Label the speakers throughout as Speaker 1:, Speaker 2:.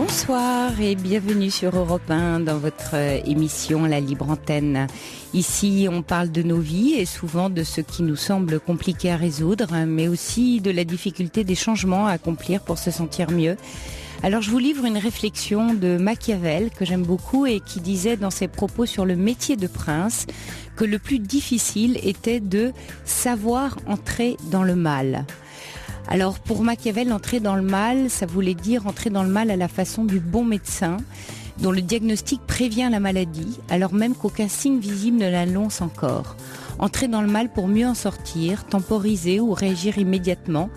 Speaker 1: Bonsoir et bienvenue sur Europe 1 dans votre émission La Libre Antenne. Ici, on parle de nos vies et souvent de ce qui nous semble compliqué à résoudre, mais aussi de la difficulté des changements à accomplir pour se sentir mieux. Alors je vous livre une réflexion de Machiavel que j'aime beaucoup et qui disait dans ses propos sur le métier de prince que le plus difficile était de savoir entrer dans le mal. Alors pour Machiavel, entrer dans le mal, ça voulait dire entrer dans le mal à la façon du bon médecin, dont le diagnostic prévient la maladie, alors même qu'aucun signe visible ne l'annonce encore. Entrer dans le mal pour mieux en sortir, temporiser ou réagir immédiatement.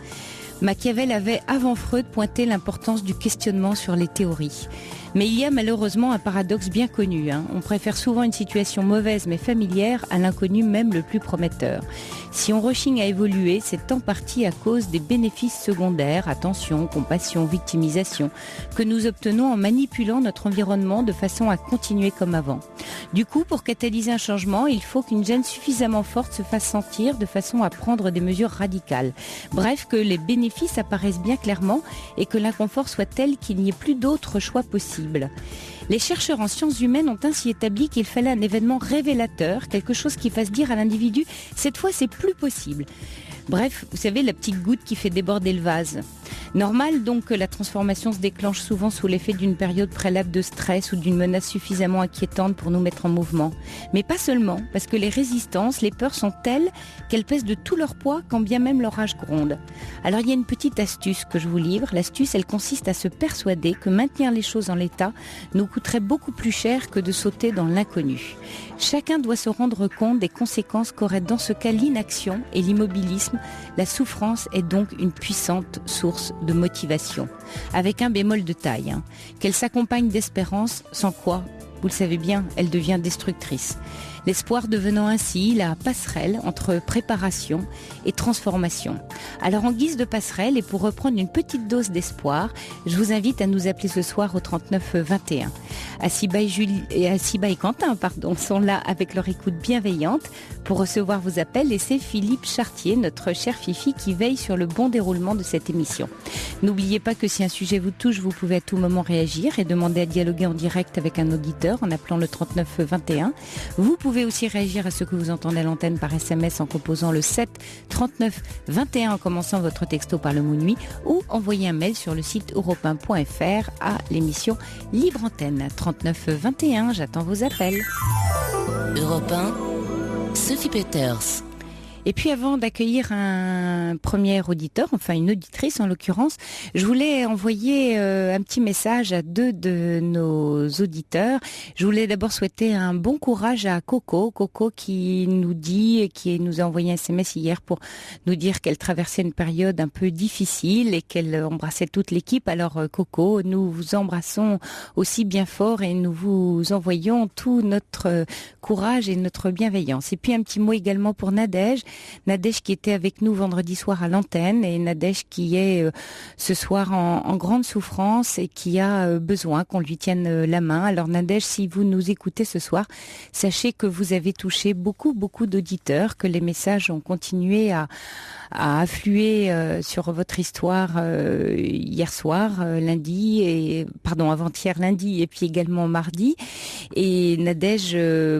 Speaker 1: Machiavel avait, avant Freud, pointé l'importance du questionnement sur les théories. Mais il y a malheureusement un paradoxe bien connu. On préfère souvent une situation mauvaise mais familière à l'inconnu même le plus prometteur. Si on rechigne à évoluer, c'est en partie à cause des bénéfices secondaires, attention, compassion, victimisation, que nous obtenons en manipulant notre environnement de façon à continuer comme avant. Du coup, pour catalyser un changement, il faut qu'une gêne suffisamment forte se fasse sentir de façon à prendre des mesures radicales. Bref, que les bénéfices apparaissent bien clairement et que l'inconfort soit tel qu'il n'y ait plus d'autre choix possible. Les chercheurs en sciences humaines ont ainsi établi qu'il fallait un événement révélateur, quelque chose qui fasse dire à l'individu « cette fois c'est plus possible ». Bref, vous savez, la petite goutte qui fait déborder le vase. Normal donc que la transformation se déclenche souvent sous l'effet d'une période préalable de stress ou d'une menace suffisamment inquiétante pour nous mettre en mouvement. Mais pas seulement, parce que les résistances, les peurs sont telles qu'elles pèsent de tout leur poids quand bien même leur âge gronde. Alors il y a une petite astuce que je vous livre. L'astuce, elle consiste à se persuader que maintenir les choses en l'état nous coûterait beaucoup plus cher que de sauter dans l'inconnu. Chacun doit se rendre compte des conséquences qu'aurait dans ce cas l'inaction et l'immobilisme. La souffrance est donc une puissante source de motivation, avec un bémol de taille, qu'elle s'accompagne d'espérance, sans quoi, vous le savez bien, elle devient destructrice. L'espoir devenant ainsi la passerelle entre préparation et transformation. Alors en guise de passerelle et pour reprendre une petite dose d'espoir, je vous invite à nous appeler ce soir au 39 21. Asiba et Quentin sont là avec leur écoute bienveillante pour recevoir vos appels et c'est Philippe Chartier, notre cher Fifi, qui veille sur le bon déroulement de cette émission. N'oubliez pas que si un sujet vous touche, vous pouvez à tout moment réagir et demander à dialoguer en direct avec un auditeur en appelant le 39 21. Vous pouvez aussi réagir à ce que vous entendez à l'antenne par SMS en composant le 7 39 21 en commençant votre texto par le mot nuit ou envoyer un mail sur le site europe1.fr à l'émission Libre Antenne 39 21. J'attends vos appels.
Speaker 2: Europe 1, Sophie Peters.
Speaker 1: Et puis avant d'accueillir un premier auditeur, enfin une auditrice en l'occurrence, je voulais envoyer un petit message à deux de nos auditeurs. Je voulais d'abord souhaiter un bon courage à Coco. Coco qui nous a envoyé un SMS hier pour nous dire qu'elle traversait une période un peu difficile et qu'elle embrassait toute l'équipe. Alors Coco, nous vous embrassons aussi bien fort et nous vous envoyons tout notre courage et notre bienveillance. Et puis un petit mot également pour Nadège. Nadège qui était avec nous vendredi soir à l'antenne et Nadège qui est ce soir en grande souffrance et qui a besoin qu'on lui tienne la main. Alors Nadège, si vous nous écoutez ce soir, sachez que vous avez touché beaucoup d'auditeurs, que les messages ont continué à affluer sur votre histoire hier soir, avant-hier lundi et puis également mardi. Et Nadège,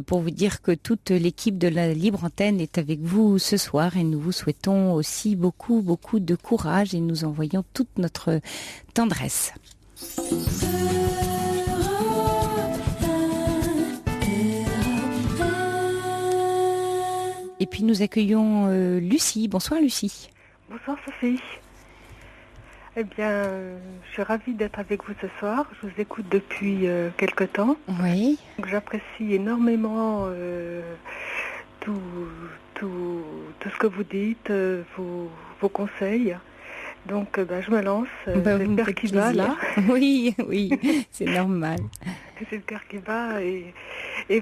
Speaker 1: pour vous dire que toute l'équipe de la Libre Antenne est avec vous ce soir et nous vous souhaitons aussi beaucoup de courage et nous envoyons toute notre tendresse. Et puis nous accueillons Lucie. Bonsoir Lucie.
Speaker 3: Bonsoir Sophie. Eh bien, je suis ravie d'être avec vous ce soir. Je vous écoute depuis quelque temps.
Speaker 1: Oui.
Speaker 3: Donc, j'apprécie énormément tout ce que vous dites, vos conseils. Donc, je me lance. C'est le cœur qui bat, là.
Speaker 1: Oui, c'est normal.
Speaker 3: C'est le cœur qui bat. Et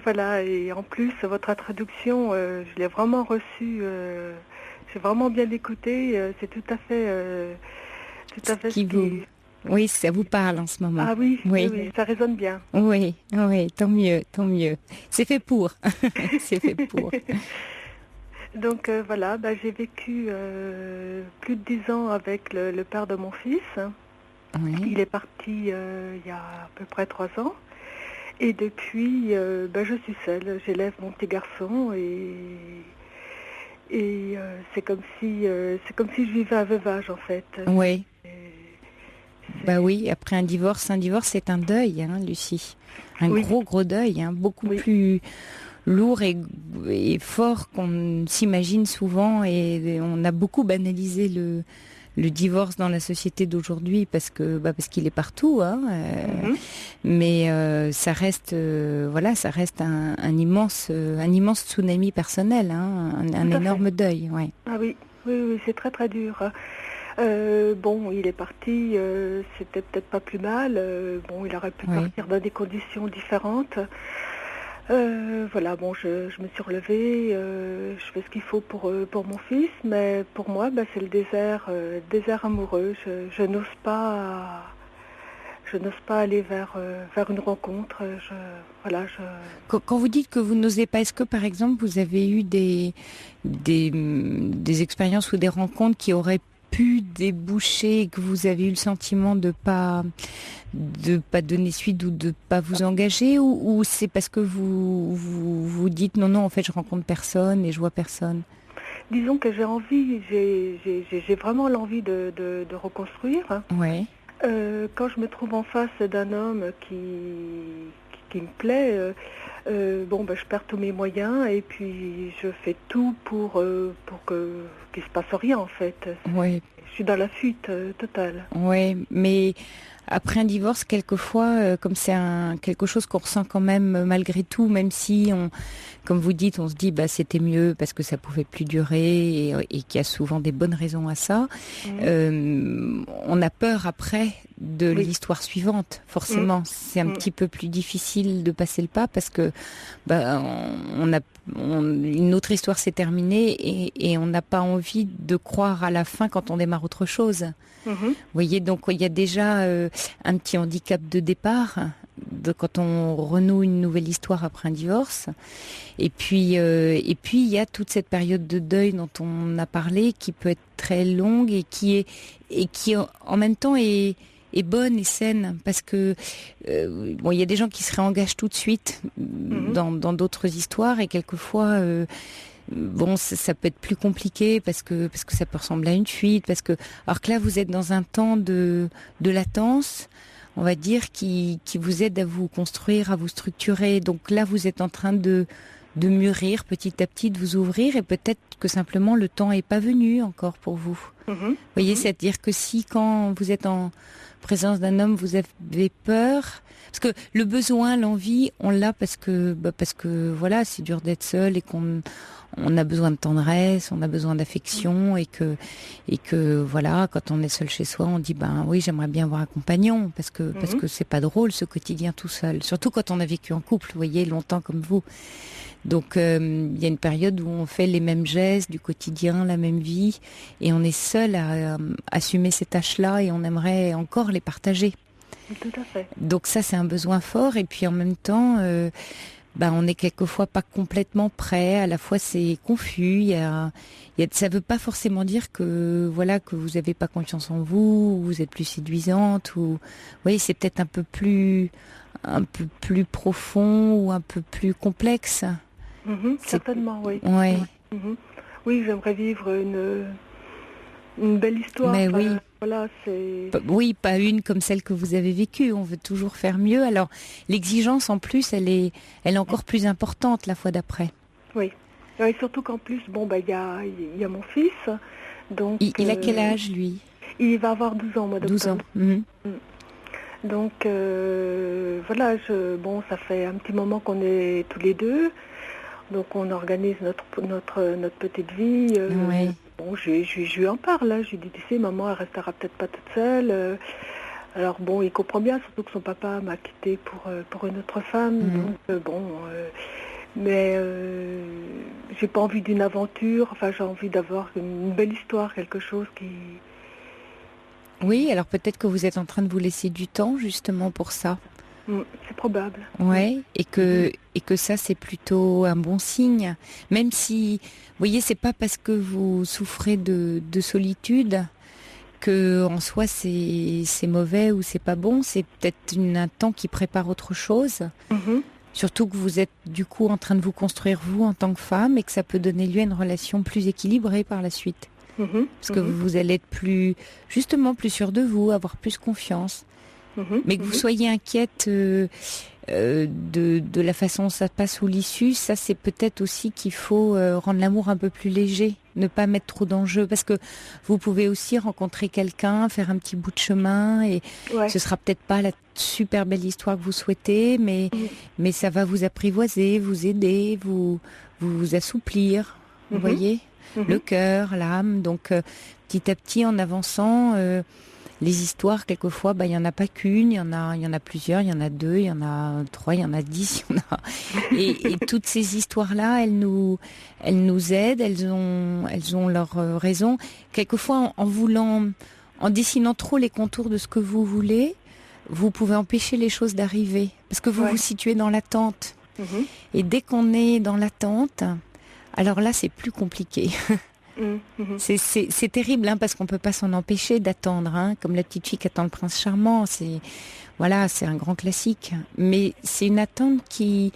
Speaker 3: voilà. Et en plus, votre introduction, je l'ai vraiment reçue. J'ai vraiment bien écouté. C'est tout à fait ce qui...
Speaker 1: Oui, ça vous parle en ce moment.
Speaker 3: Ah oui, ça résonne bien.
Speaker 1: Oui, tant mieux. C'est fait pour. C'est fait pour.
Speaker 3: Donc j'ai vécu plus de 10 ans avec le père de mon fils.
Speaker 1: Oui.
Speaker 3: Il est parti il y a à peu près 3 ans. Et depuis, je suis seule. J'élève mon petit garçon et c'est comme si je vivais un veuvage en fait.
Speaker 1: Oui. Bah oui, après un divorce c'est un deuil, hein, Lucie. Un gros deuil, hein, beaucoup plus lourd et fort qu'on s'imagine souvent, et on a beaucoup banalisé le divorce dans la société d'aujourd'hui parce qu'il est partout, hein, mais ça reste un immense tsunami personnel, hein, un énorme deuil, ouais.
Speaker 3: Ah oui, c'est très très dur. Il est parti, c'était peut-être pas plus mal. Il aurait pu partir dans des conditions différentes. Je me suis relevée, je fais ce qu'il faut pour mon fils, mais pour moi, c'est le désert amoureux. Je n'ose pas aller vers une rencontre.
Speaker 1: Quand vous dites que vous n'osez pas, est-ce que par exemple vous avez eu des expériences ou des rencontres qui auraient pu déboucher et que vous avez eu le sentiment de pas donner suite ou de pas vous engager, ou c'est parce que vous dites non, en fait je rencontre personne et je vois personne?
Speaker 3: Disons que j'ai vraiment l'envie de reconstruire.
Speaker 1: Ouais.
Speaker 3: Quand je me trouve en face d'un homme qui me plaît, je perds tous mes moyens et puis je fais tout pour qu'il se passe rien en fait.
Speaker 1: Oui.
Speaker 3: Je suis dans la fuite totale.
Speaker 1: Oui, mais après un divorce, quelquefois, comme c'est quelque chose qu'on ressent quand même malgré tout, même si comme vous dites, on se dit c'était mieux parce que ça pouvait plus durer et qu'il y a souvent des bonnes raisons à ça. On a peur après de l'histoire suivante, forcément. C'est un petit peu plus difficile de passer le pas parce que une autre histoire s'est terminée et on n'a pas envie de croire à la fin quand on démarre autre chose. Vous voyez, donc il y a déjà un petit handicap de départ quand on renoue une nouvelle histoire après un divorce. Et puis il y a toute cette période de deuil dont on a parlé qui peut être très longue et qui en même temps est bonne et saine, parce que il y a des gens qui se réengagent tout de suite dans d'autres histoires, et quelquefois ça peut être plus compliqué parce que ça peut ressembler à une fuite, alors que là vous êtes dans un temps de latence, on va dire, qui vous aide à vous construire, à vous structurer. Donc là vous êtes en train de mûrir petit à petit, de vous ouvrir, et peut-être que simplement le temps est pas venu encore pour vous. Vous voyez, c'est-à-dire que si quand vous êtes en présence d'un homme, vous avez peur, parce que le besoin, l'envie, on l'a parce que voilà, c'est dur d'être seul et qu'on a besoin de tendresse, on a besoin d'affection, et que voilà, quand on est seul chez soi, on dit oui, j'aimerais bien avoir un compagnon, parce que c'est pas drôle ce quotidien tout seul, surtout quand on a vécu en couple, vous voyez, longtemps comme vous. Donc il y a une période où on fait les mêmes gestes du quotidien, la même vie, et on est seul à assumer ces tâches-là, et on aimerait encore les partager.
Speaker 3: Tout à fait.
Speaker 1: Donc ça, c'est un besoin fort, et puis en même temps, on est quelquefois pas complètement prêt. À la fois, c'est confus. Ça veut pas forcément dire que vous avez pas confiance en vous, ou vous êtes plus séduisante, ou oui, c'est peut-être un peu plus profond ou un peu plus complexe.
Speaker 3: Certainement, oui.
Speaker 1: Ouais.
Speaker 3: Oui, j'aimerais vivre une belle histoire.
Speaker 1: Mais oui.
Speaker 3: Voilà, c'est...
Speaker 1: Oui, pas une comme celle que vous avez vécue. On veut toujours faire mieux. Alors, l'exigence, en plus, elle est encore plus importante la fois d'après.
Speaker 3: Oui. Et surtout qu'en plus, il y a mon fils. Donc,
Speaker 1: il a quel âge, lui?
Speaker 3: Il va avoir 12 ans, moi, d'octobre.
Speaker 1: 12 ans.
Speaker 3: Donc, ça fait un petit moment qu'on est tous les deux. Donc, on organise notre petite vie.
Speaker 1: Oui.
Speaker 3: Je lui en parle. Je lui dis, tu sais, maman, elle restera peut-être pas toute seule. Alors, il comprend bien, surtout que son papa m'a quittée pour une autre femme. Donc, mais j'ai pas envie d'une aventure. Enfin, j'ai envie d'avoir une belle histoire, quelque chose qui...
Speaker 1: Oui, alors peut-être que vous êtes en train de vous laisser du temps, justement, pour ça.
Speaker 3: C'est probable.
Speaker 1: Ouais, et que ça, c'est plutôt un bon signe. Même si, vous voyez, c'est pas parce que vous souffrez de solitude que en soi c'est mauvais ou c'est pas bon, c'est peut-être un temps qui prépare autre chose. Surtout que vous êtes du coup en train de vous construire vous en tant que femme et que ça peut donner lieu à une relation plus équilibrée par la suite. Parce que vous allez être plus sûre de vous, avoir plus confiance. Mais que vous soyez inquiète de la façon dont ça passe ou l'issue, ça c'est peut-être aussi qu'il faut rendre l'amour un peu plus léger, ne pas mettre trop d'enjeux, parce que vous pouvez aussi rencontrer quelqu'un, faire un petit bout de chemin et ce sera peut-être pas la super belle histoire que vous souhaitez, mais ça va vous apprivoiser, vous aider, vous assouplir, vous voyez, le cœur, l'âme. Donc petit à petit en avançant, les histoires, quelquefois, il y en a pas qu'une, il y en a plusieurs, il y en a 2, il y en a 3, il y en a 10, il y en a... Et toutes ces histoires-là, elles nous aident, elles ont leur raison. Quelquefois, en dessinant trop les contours de ce que vous voulez, vous pouvez empêcher les choses d'arriver, parce que vous vous situez dans l'attente. Et dès qu'on est dans l'attente, alors là, c'est plus compliqué. C'est terrible parce qu'on peut pas s'en empêcher d'attendre, comme la petite fille qui attend le prince charmant, c'est un grand classique, mais c'est une attente qui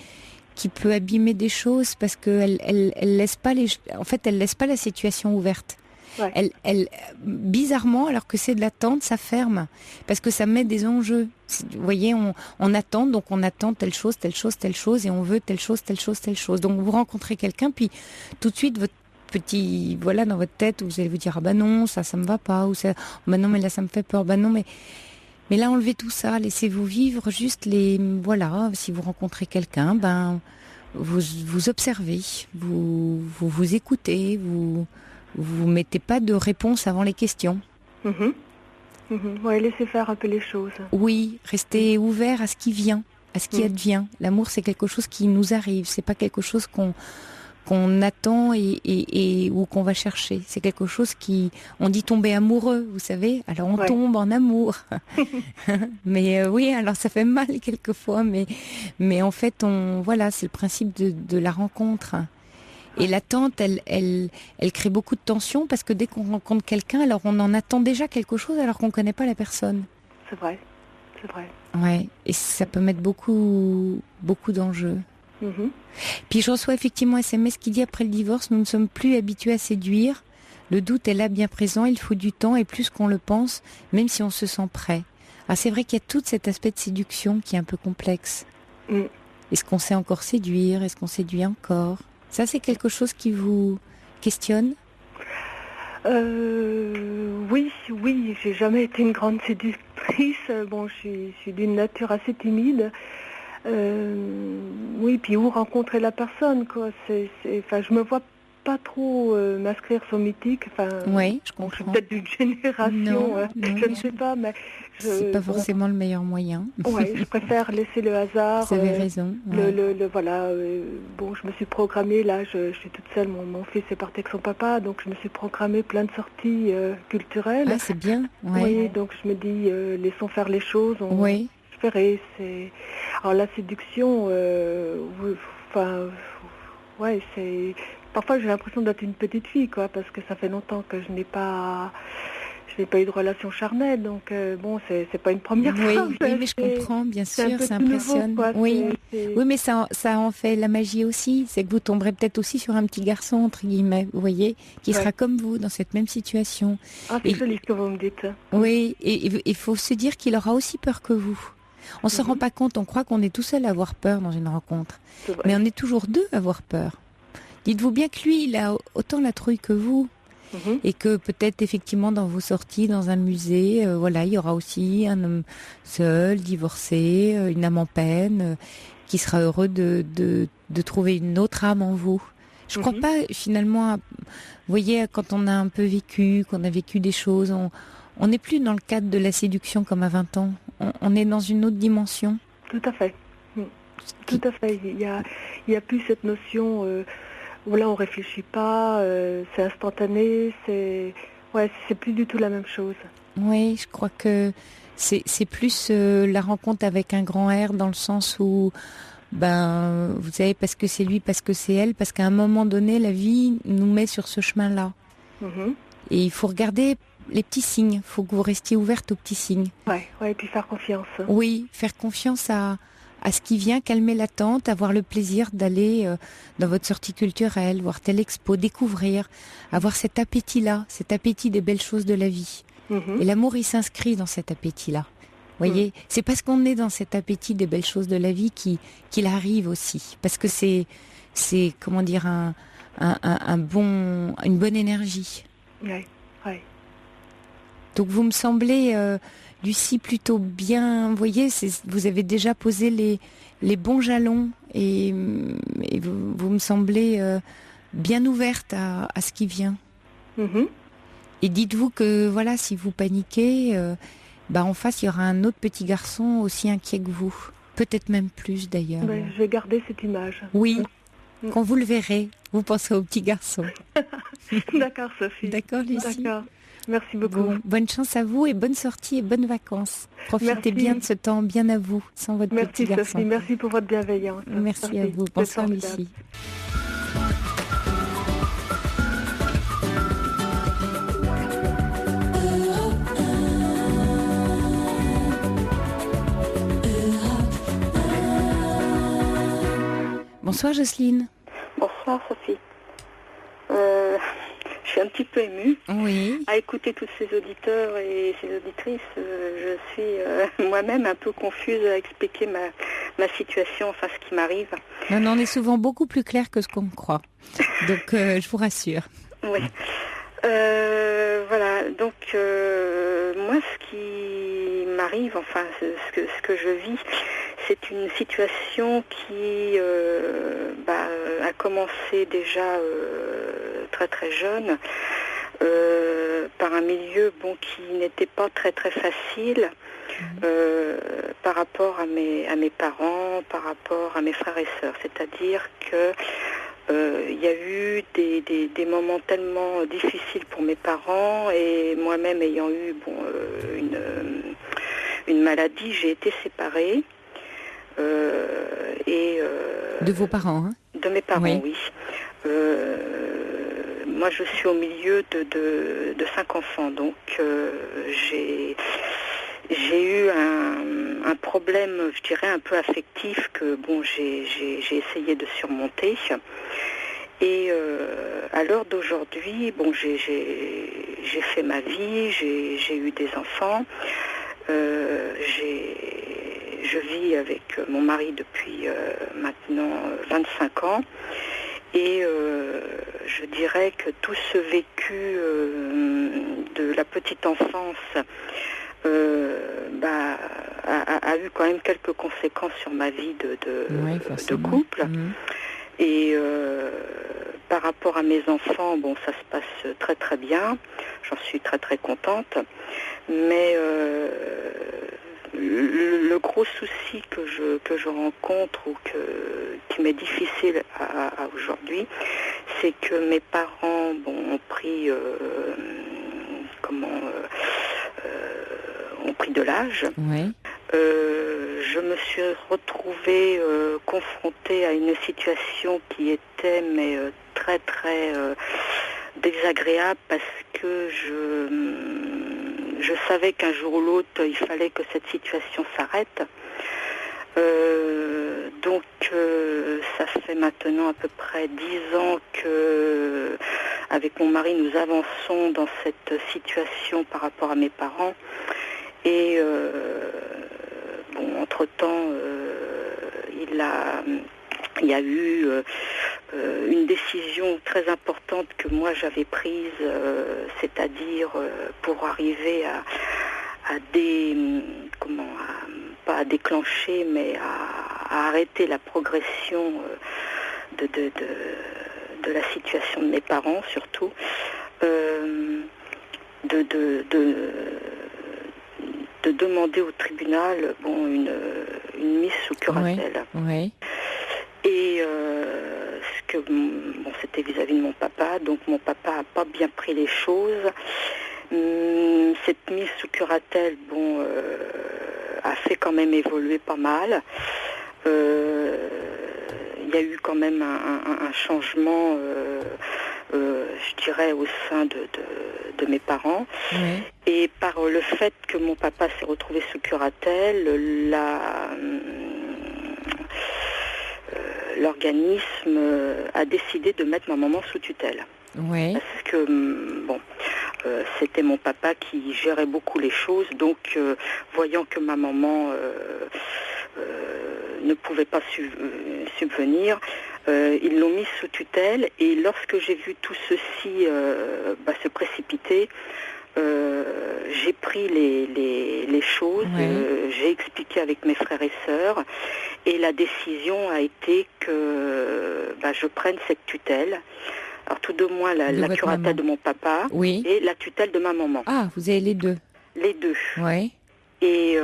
Speaker 1: peut abîmer des choses parce que elle laisse pas elle laisse pas la situation ouverte. Elle bizarrement, alors que c'est de l'attente, ça ferme parce que ça met des enjeux. Vous voyez, on attend, donc on attend telle chose et on veut telle chose. Donc vous rencontrez quelqu'un, puis tout de suite votre petit, dans votre tête, vous allez vous dire, non, ça me va pas, ou ça, non, mais là, ça me fait peur, non, mais là, enlevez tout ça, laissez-vous vivre, juste si vous rencontrez quelqu'un, vous observez, vous écoutez, vous mettez pas de réponse avant les questions.
Speaker 3: Laissez faire un peu les choses.
Speaker 1: Oui, restez ouvert à ce qui vient, à ce qui advient. L'amour, c'est quelque chose qui nous arrive, c'est pas quelque chose qu'on attend et ou qu'on va chercher. C'est quelque chose on dit tomber amoureux, vous savez. Alors on tombe en amour. Mais alors ça fait mal quelquefois, mais en fait c'est le principe de la rencontre. Et l'attente, elle crée beaucoup de tension parce que dès qu'on rencontre quelqu'un, alors on en attend déjà quelque chose alors qu'on connaît pas la personne.
Speaker 3: C'est vrai.
Speaker 1: Ouais, et ça peut mettre beaucoup d'enjeux. Puis je reçois effectivement un SMS qui dit après le divorce, nous ne sommes plus habitués à séduire. Le doute est là bien présent, il faut du temps et plus qu'on le pense, même si on se sent prêt. Alors c'est vrai qu'il y a tout cet aspect de séduction qui est un peu complexe. Est-ce qu'on sait encore séduire? Est-ce qu'on séduit encore? Ça, c'est quelque chose qui vous questionne?
Speaker 3: Oui, j'ai jamais été une grande séductrice. Bon, je suis d'une nature assez timide. Puis où rencontrer la personne, quoi. Je me vois pas trop m'inscrire sur Mythique.
Speaker 1: Oui, je comprends.
Speaker 3: Je suis peut-être d'une génération, je ne sais pas, mais
Speaker 1: c'est pas forcément le meilleur moyen.
Speaker 3: Je préfère laisser le hasard.
Speaker 1: Vous avez raison.
Speaker 3: Je me suis programmée, là, je suis toute seule, mon fils est parti avec son papa, donc je me suis programmée plein de sorties culturelles.
Speaker 1: Ah, c'est bien.
Speaker 3: Oui, donc je me dis, laissons faire les choses. Je ferai, alors la séduction, c'est... Parfois j'ai l'impression d'être une petite fille, quoi, parce que ça fait longtemps que je n'ai pas eu de relation charnelle, donc c'est pas une première fois.
Speaker 1: Oui, mais je comprends, bien sûr, ça impressionne.
Speaker 3: Nouveau,
Speaker 1: oui, mais ça en fait la magie aussi, c'est que vous tomberez peut-être aussi sur un petit garçon, entre guillemets, vous voyez, qui sera comme vous, dans cette même situation.
Speaker 3: Ah, c'est joli ce que vous me dites.
Speaker 1: Oui, et il faut se dire qu'il aura aussi peur que vous. On se rend pas compte, on croit qu'on est tout seul à avoir peur dans une rencontre. Mais on est toujours deux à avoir peur. Dites-vous bien que lui, il a autant la trouille que vous. Et que peut-être effectivement dans vos sorties, dans un musée, il y aura aussi un homme seul, divorcé, une âme en peine, qui sera heureux de trouver une autre âme en vous. Je crois pas finalement, vous voyez, quand on a un peu vécu, qu'on a vécu des choses, on n'est plus dans le cadre de la séduction comme à 20 ans. On est dans une autre dimension.
Speaker 3: Tout à fait. Tout à fait. Il y a plus cette notion où là on réfléchit pas, c'est instantané, c'est plus du tout la même chose.
Speaker 1: Oui, je crois que c'est plus la rencontre avec un grand R dans le sens où vous savez, parce que c'est lui, parce que c'est elle, parce qu'à un moment donné la vie nous met sur ce chemin-là. Et il faut regarder les petits signes. Il faut que vous restiez ouverte aux petits signes.
Speaker 3: Ouais, et puis faire confiance.
Speaker 1: Oui, faire confiance à ce qui vient, calmer l'attente, avoir le plaisir d'aller dans votre sortie culturelle, voir telle expo, découvrir, avoir cet appétit-là, cet appétit des belles choses de la vie. Et l'amour, il s'inscrit dans cet appétit-là. Vous voyez, c'est parce qu'on est dans cet appétit des belles choses de la vie qu'il arrive aussi. Parce que c'est comment dire, une bonne énergie.
Speaker 3: Ouais.
Speaker 1: Donc vous me semblez, Lucie, plutôt bien, vous voyez, vous avez déjà posé les bons jalons et vous me semblez bien ouverte à ce qui vient. Et dites-vous que voilà, si vous paniquez, en face il y aura un autre petit garçon aussi inquiet que vous, peut-être même plus d'ailleurs.
Speaker 3: Je vais garder cette image.
Speaker 1: Oui, quand vous le verrez, vous penserez au petit garçon.
Speaker 3: D'accord, Sophie.
Speaker 1: D'accord, Lucie.
Speaker 3: D'accord. Merci beaucoup.
Speaker 1: Bonne chance à vous et bonne sortie et bonnes vacances. Profitez bien de ce temps, bien à vous, sans votre petit garçon.
Speaker 3: Merci Sophie, merci pour votre bienveillance.
Speaker 1: Merci à vous. Bonsoir Lucie. Bonsoir Jocelyne.
Speaker 4: Bonsoir Sophie. Je suis un petit peu émue.
Speaker 1: Oui.
Speaker 4: À écouter tous ces auditeurs et ces auditrices, je suis moi-même un peu confuse à expliquer ma situation, enfin ce qui m'arrive.
Speaker 1: Non, on est souvent beaucoup plus clair que ce qu'on croit. Donc je vous rassure.
Speaker 4: Oui. Voilà, donc moi ce qui m'arrive, enfin ce que je vis, c'est une situation qui a commencé déjà très très jeune, par un milieu qui n'était pas très très facile par rapport à mes parents, par rapport à mes frères et sœurs. C'est-à-dire que il y a eu des moments tellement difficiles pour mes parents et moi-même ayant eu une maladie, j'ai été séparée.
Speaker 1: De vos parents, hein?
Speaker 4: De mes parents, oui. Moi, je suis au milieu de 5 enfants, donc j'ai eu un problème, je dirais, un peu affectif que j'ai essayé de surmonter. Et à l'heure d'aujourd'hui, j'ai fait ma vie, j'ai eu des enfants, je vis avec mon mari depuis maintenant 25 ans. Et je dirais que tout ce vécu de la petite enfance a eu quand même quelques conséquences sur ma vie de couple. Et par rapport à mes enfants, ça se passe très très bien. J'en suis très très contente. Mais le gros souci que je rencontre ou qui m'est difficile à aujourd'hui, c'est que mes parents ont pris ont pris de l'âge.
Speaker 1: Oui.
Speaker 4: Je me suis retrouvée confrontée à une situation qui était très très désagréable parce que je savais qu'un jour ou l'autre il fallait que cette situation s'arrête. Donc ça fait maintenant à peu près 10 ans que avec mon mari nous avançons dans cette situation par rapport à mes parents et entre-temps il y a eu une décision très importante que moi j'avais prise, c'est-à-dire pour arriver pas à déclencher, mais à arrêter la progression de la situation de mes parents surtout, de demander au tribunal une mise sous curatelle.
Speaker 1: Oui.
Speaker 4: Et c'était vis-à-vis de mon papa, donc mon papa n'a pas bien pris les choses. Cette mise sous curatelle, a fait quand même évoluer pas mal. Il y a eu quand même un changement je dirais, au sein de mes parents.
Speaker 1: Oui.
Speaker 4: Et par le fait que mon papa s'est retrouvé sous curatelle, l'organisme a décidé de mettre ma maman sous tutelle.
Speaker 1: Oui.
Speaker 4: Parce que, c'était mon papa qui gérait beaucoup les choses, donc voyant que ma maman ne pouvait pas subvenir, ils l'ont mis sous tutelle, et lorsque j'ai vu tout ceci se précipiter, j'ai pris les choses, j'ai expliqué avec mes frères et sœurs, et la décision a été que je prenne cette tutelle. Alors tout de moins la curatelle de mon papa et la tutelle de ma maman.
Speaker 1: Ah, vous avez les deux.
Speaker 4: Les deux.
Speaker 1: Oui.
Speaker 4: Et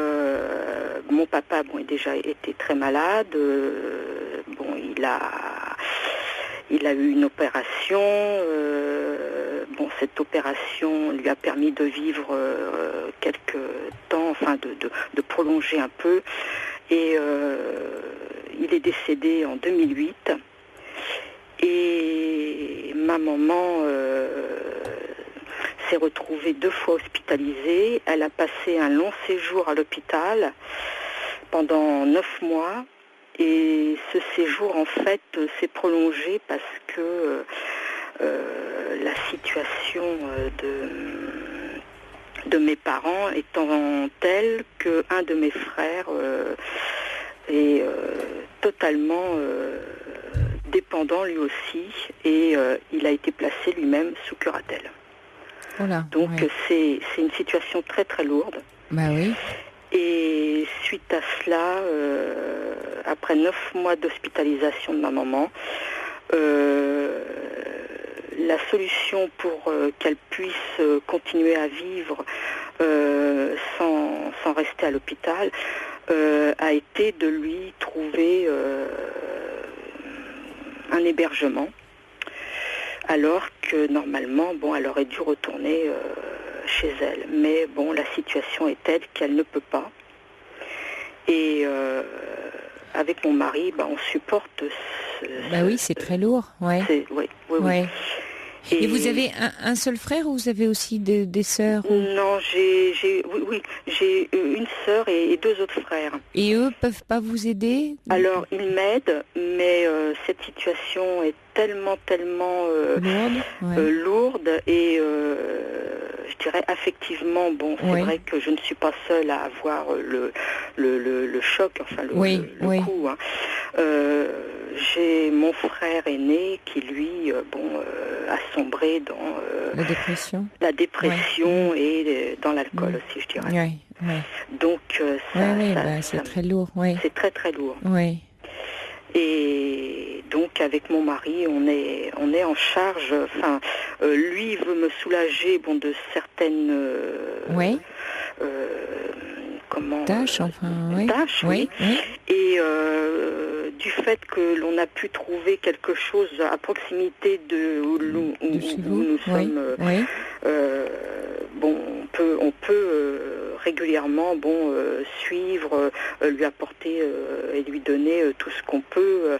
Speaker 4: mon papa, a déjà été très malade. Il a eu une opération. Cette opération lui a permis de vivre quelques temps, enfin de prolonger un peu. Et il est décédé en 2008. Et ma maman s'est retrouvée 2 fois hospitalisée. Elle a passé un long séjour à l'hôpital pendant 9 mois. Et ce séjour, en fait, s'est prolongé parce que la situation de mes parents étant telle qu'un de mes frères est totalement dépendant lui aussi, et il a été placé lui-même sous curatelle.
Speaker 1: Voilà,
Speaker 4: donc c'est une situation très très lourde.
Speaker 1: Bah oui.
Speaker 4: Et suite à cela, après 9 mois d'hospitalisation de ma maman, la solution pour qu'elle puisse continuer à vivre sans rester à l'hôpital a été de lui trouver un hébergement, alors que normalement, elle aurait dû retourner chez elle. Mais la situation est telle qu'elle ne peut pas. Et avec mon mari, on supporte.
Speaker 1: Oui, c'est très lourd. Ouais.
Speaker 4: Oui.
Speaker 1: Et vous avez un seul frère ou vous avez aussi des sœurs
Speaker 4: Non, j'ai une sœur et 2 autres frères.
Speaker 1: Et eux peuvent pas vous aider?
Speaker 4: Alors, ils m'aident, mais cette situation est tellement lourde et je dirais affectivement, c'est vrai que je ne suis pas seule à avoir le choc, enfin le coup. Hein. J'ai mon frère aîné qui lui a sombré dans la dépression et dans l'alcool aussi, je dirais. Donc
Speaker 1: c'est très lourd.
Speaker 4: C'est très très lourd.
Speaker 3: Et donc avec mon mari, on est en charge. Enfin, lui veut me soulager, de certaines
Speaker 1: tâches,
Speaker 3: tâches, oui. Et du fait que l'on a pu trouver quelque chose à proximité où nous sommes, on peut régulièrement suivre, lui apporter et lui donner tout ce qu'on peut,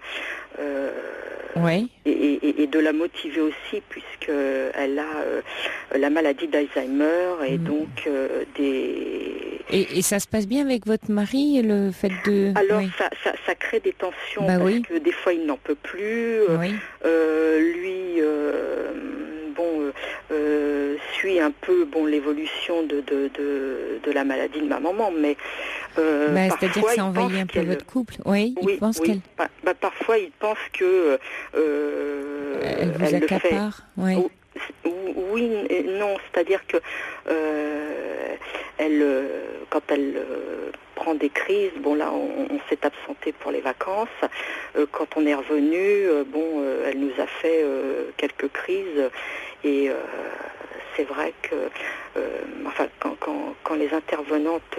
Speaker 3: et de la motiver aussi, puisqu'elle a la maladie d'Alzheimer et donc des...
Speaker 1: Et ça se passe bien avec votre mari, le fait de...
Speaker 3: Alors ça crée des tensions, parce que des fois il n'en peut plus, lui suit un peu l'évolution de la maladie de ma maman, mais
Speaker 1: c'est-à-dire que ça envahit un peu votre couple.
Speaker 3: Parfois il pense que
Speaker 1: elle vous accapare.
Speaker 3: Oui et non, c'est-à-dire que quand elle prend des crises, là on s'est absenté pour les vacances. Quand on est revenu, elle nous a fait quelques crises, et c'est vrai que quand les intervenantes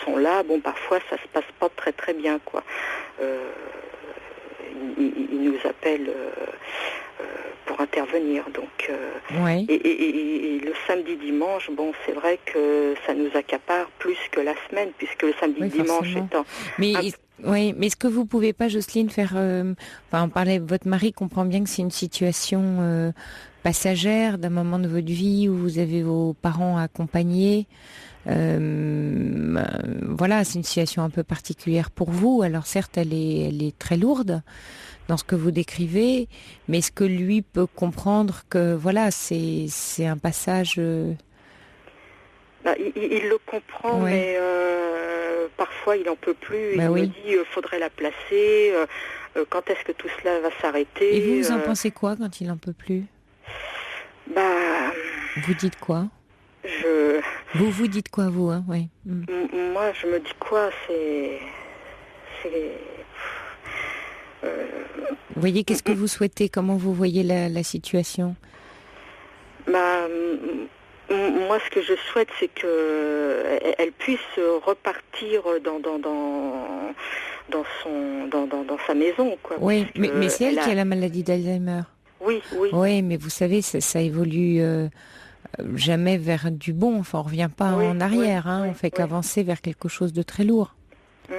Speaker 3: sont là, parfois ça se passe pas très très bien, quoi.
Speaker 4: il nous appelle pour intervenir. Donc,
Speaker 1: Oui.
Speaker 4: et le samedi dimanche, bon, c'est vrai que ça nous accapare plus que la semaine, puisque le samedi
Speaker 1: Oui,
Speaker 4: dimanche
Speaker 1: forcément.
Speaker 4: étant
Speaker 1: Mais oui, mais est-ce que vous pouvez pas, Jocelyne, faire on parlait, votre mari comprend bien que c'est une situation passagère d'un moment de votre vie où vous avez vos parents à accompagner. Voilà, c'est une situation un peu particulière pour vous. Alors certes, elle est très lourde dans ce que vous décrivez, mais est-ce que lui peut comprendre que voilà, c'est un passage
Speaker 4: il le comprend,
Speaker 1: Ouais.
Speaker 4: mais parfois il n'en peut plus.
Speaker 1: Bah
Speaker 4: il
Speaker 1: oui.
Speaker 4: me dit faudrait la placer. Quand est-ce que tout cela va s'arrêter?
Speaker 1: Et vous en pensez quoi quand il en peut plus?
Speaker 4: Bah,
Speaker 1: Vous dites quoi?
Speaker 4: je,
Speaker 1: Vous dites quoi, vous, hein? Oui.
Speaker 4: moi, je me dis quoi? C'est,
Speaker 1: Vous voyez, qu'est-ce que vous souhaitez? Comment vous voyez la situation?
Speaker 4: bah, moi, ce que je souhaite, c'est que elle puisse repartir dans sa maison, quoi.
Speaker 1: Oui,
Speaker 4: puisque
Speaker 1: mais c'est elle qui a
Speaker 4: a...
Speaker 1: la maladie d'Alzheimer.
Speaker 4: Oui, oui.
Speaker 1: Oui, mais vous savez, ça évolue jamais vers du bon. Enfin, on revient pas
Speaker 4: Oui,
Speaker 1: en arrière.
Speaker 4: oui,
Speaker 1: Hein.
Speaker 4: oui,
Speaker 1: On fait
Speaker 4: oui.
Speaker 1: qu'avancer vers quelque chose de très lourd.
Speaker 4: Mm.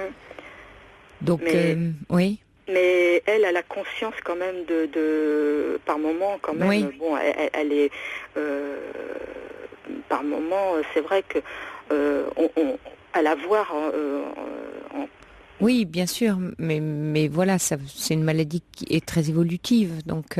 Speaker 1: Donc,
Speaker 4: Mais-
Speaker 1: oui.
Speaker 4: Mais elle a la conscience quand même de par moment quand même.
Speaker 1: Oui.
Speaker 4: Bon, elle est par moment. C'est vrai que à la voir en
Speaker 1: Oui, bien sûr, mais voilà, c'est une maladie qui est très évolutive. Donc,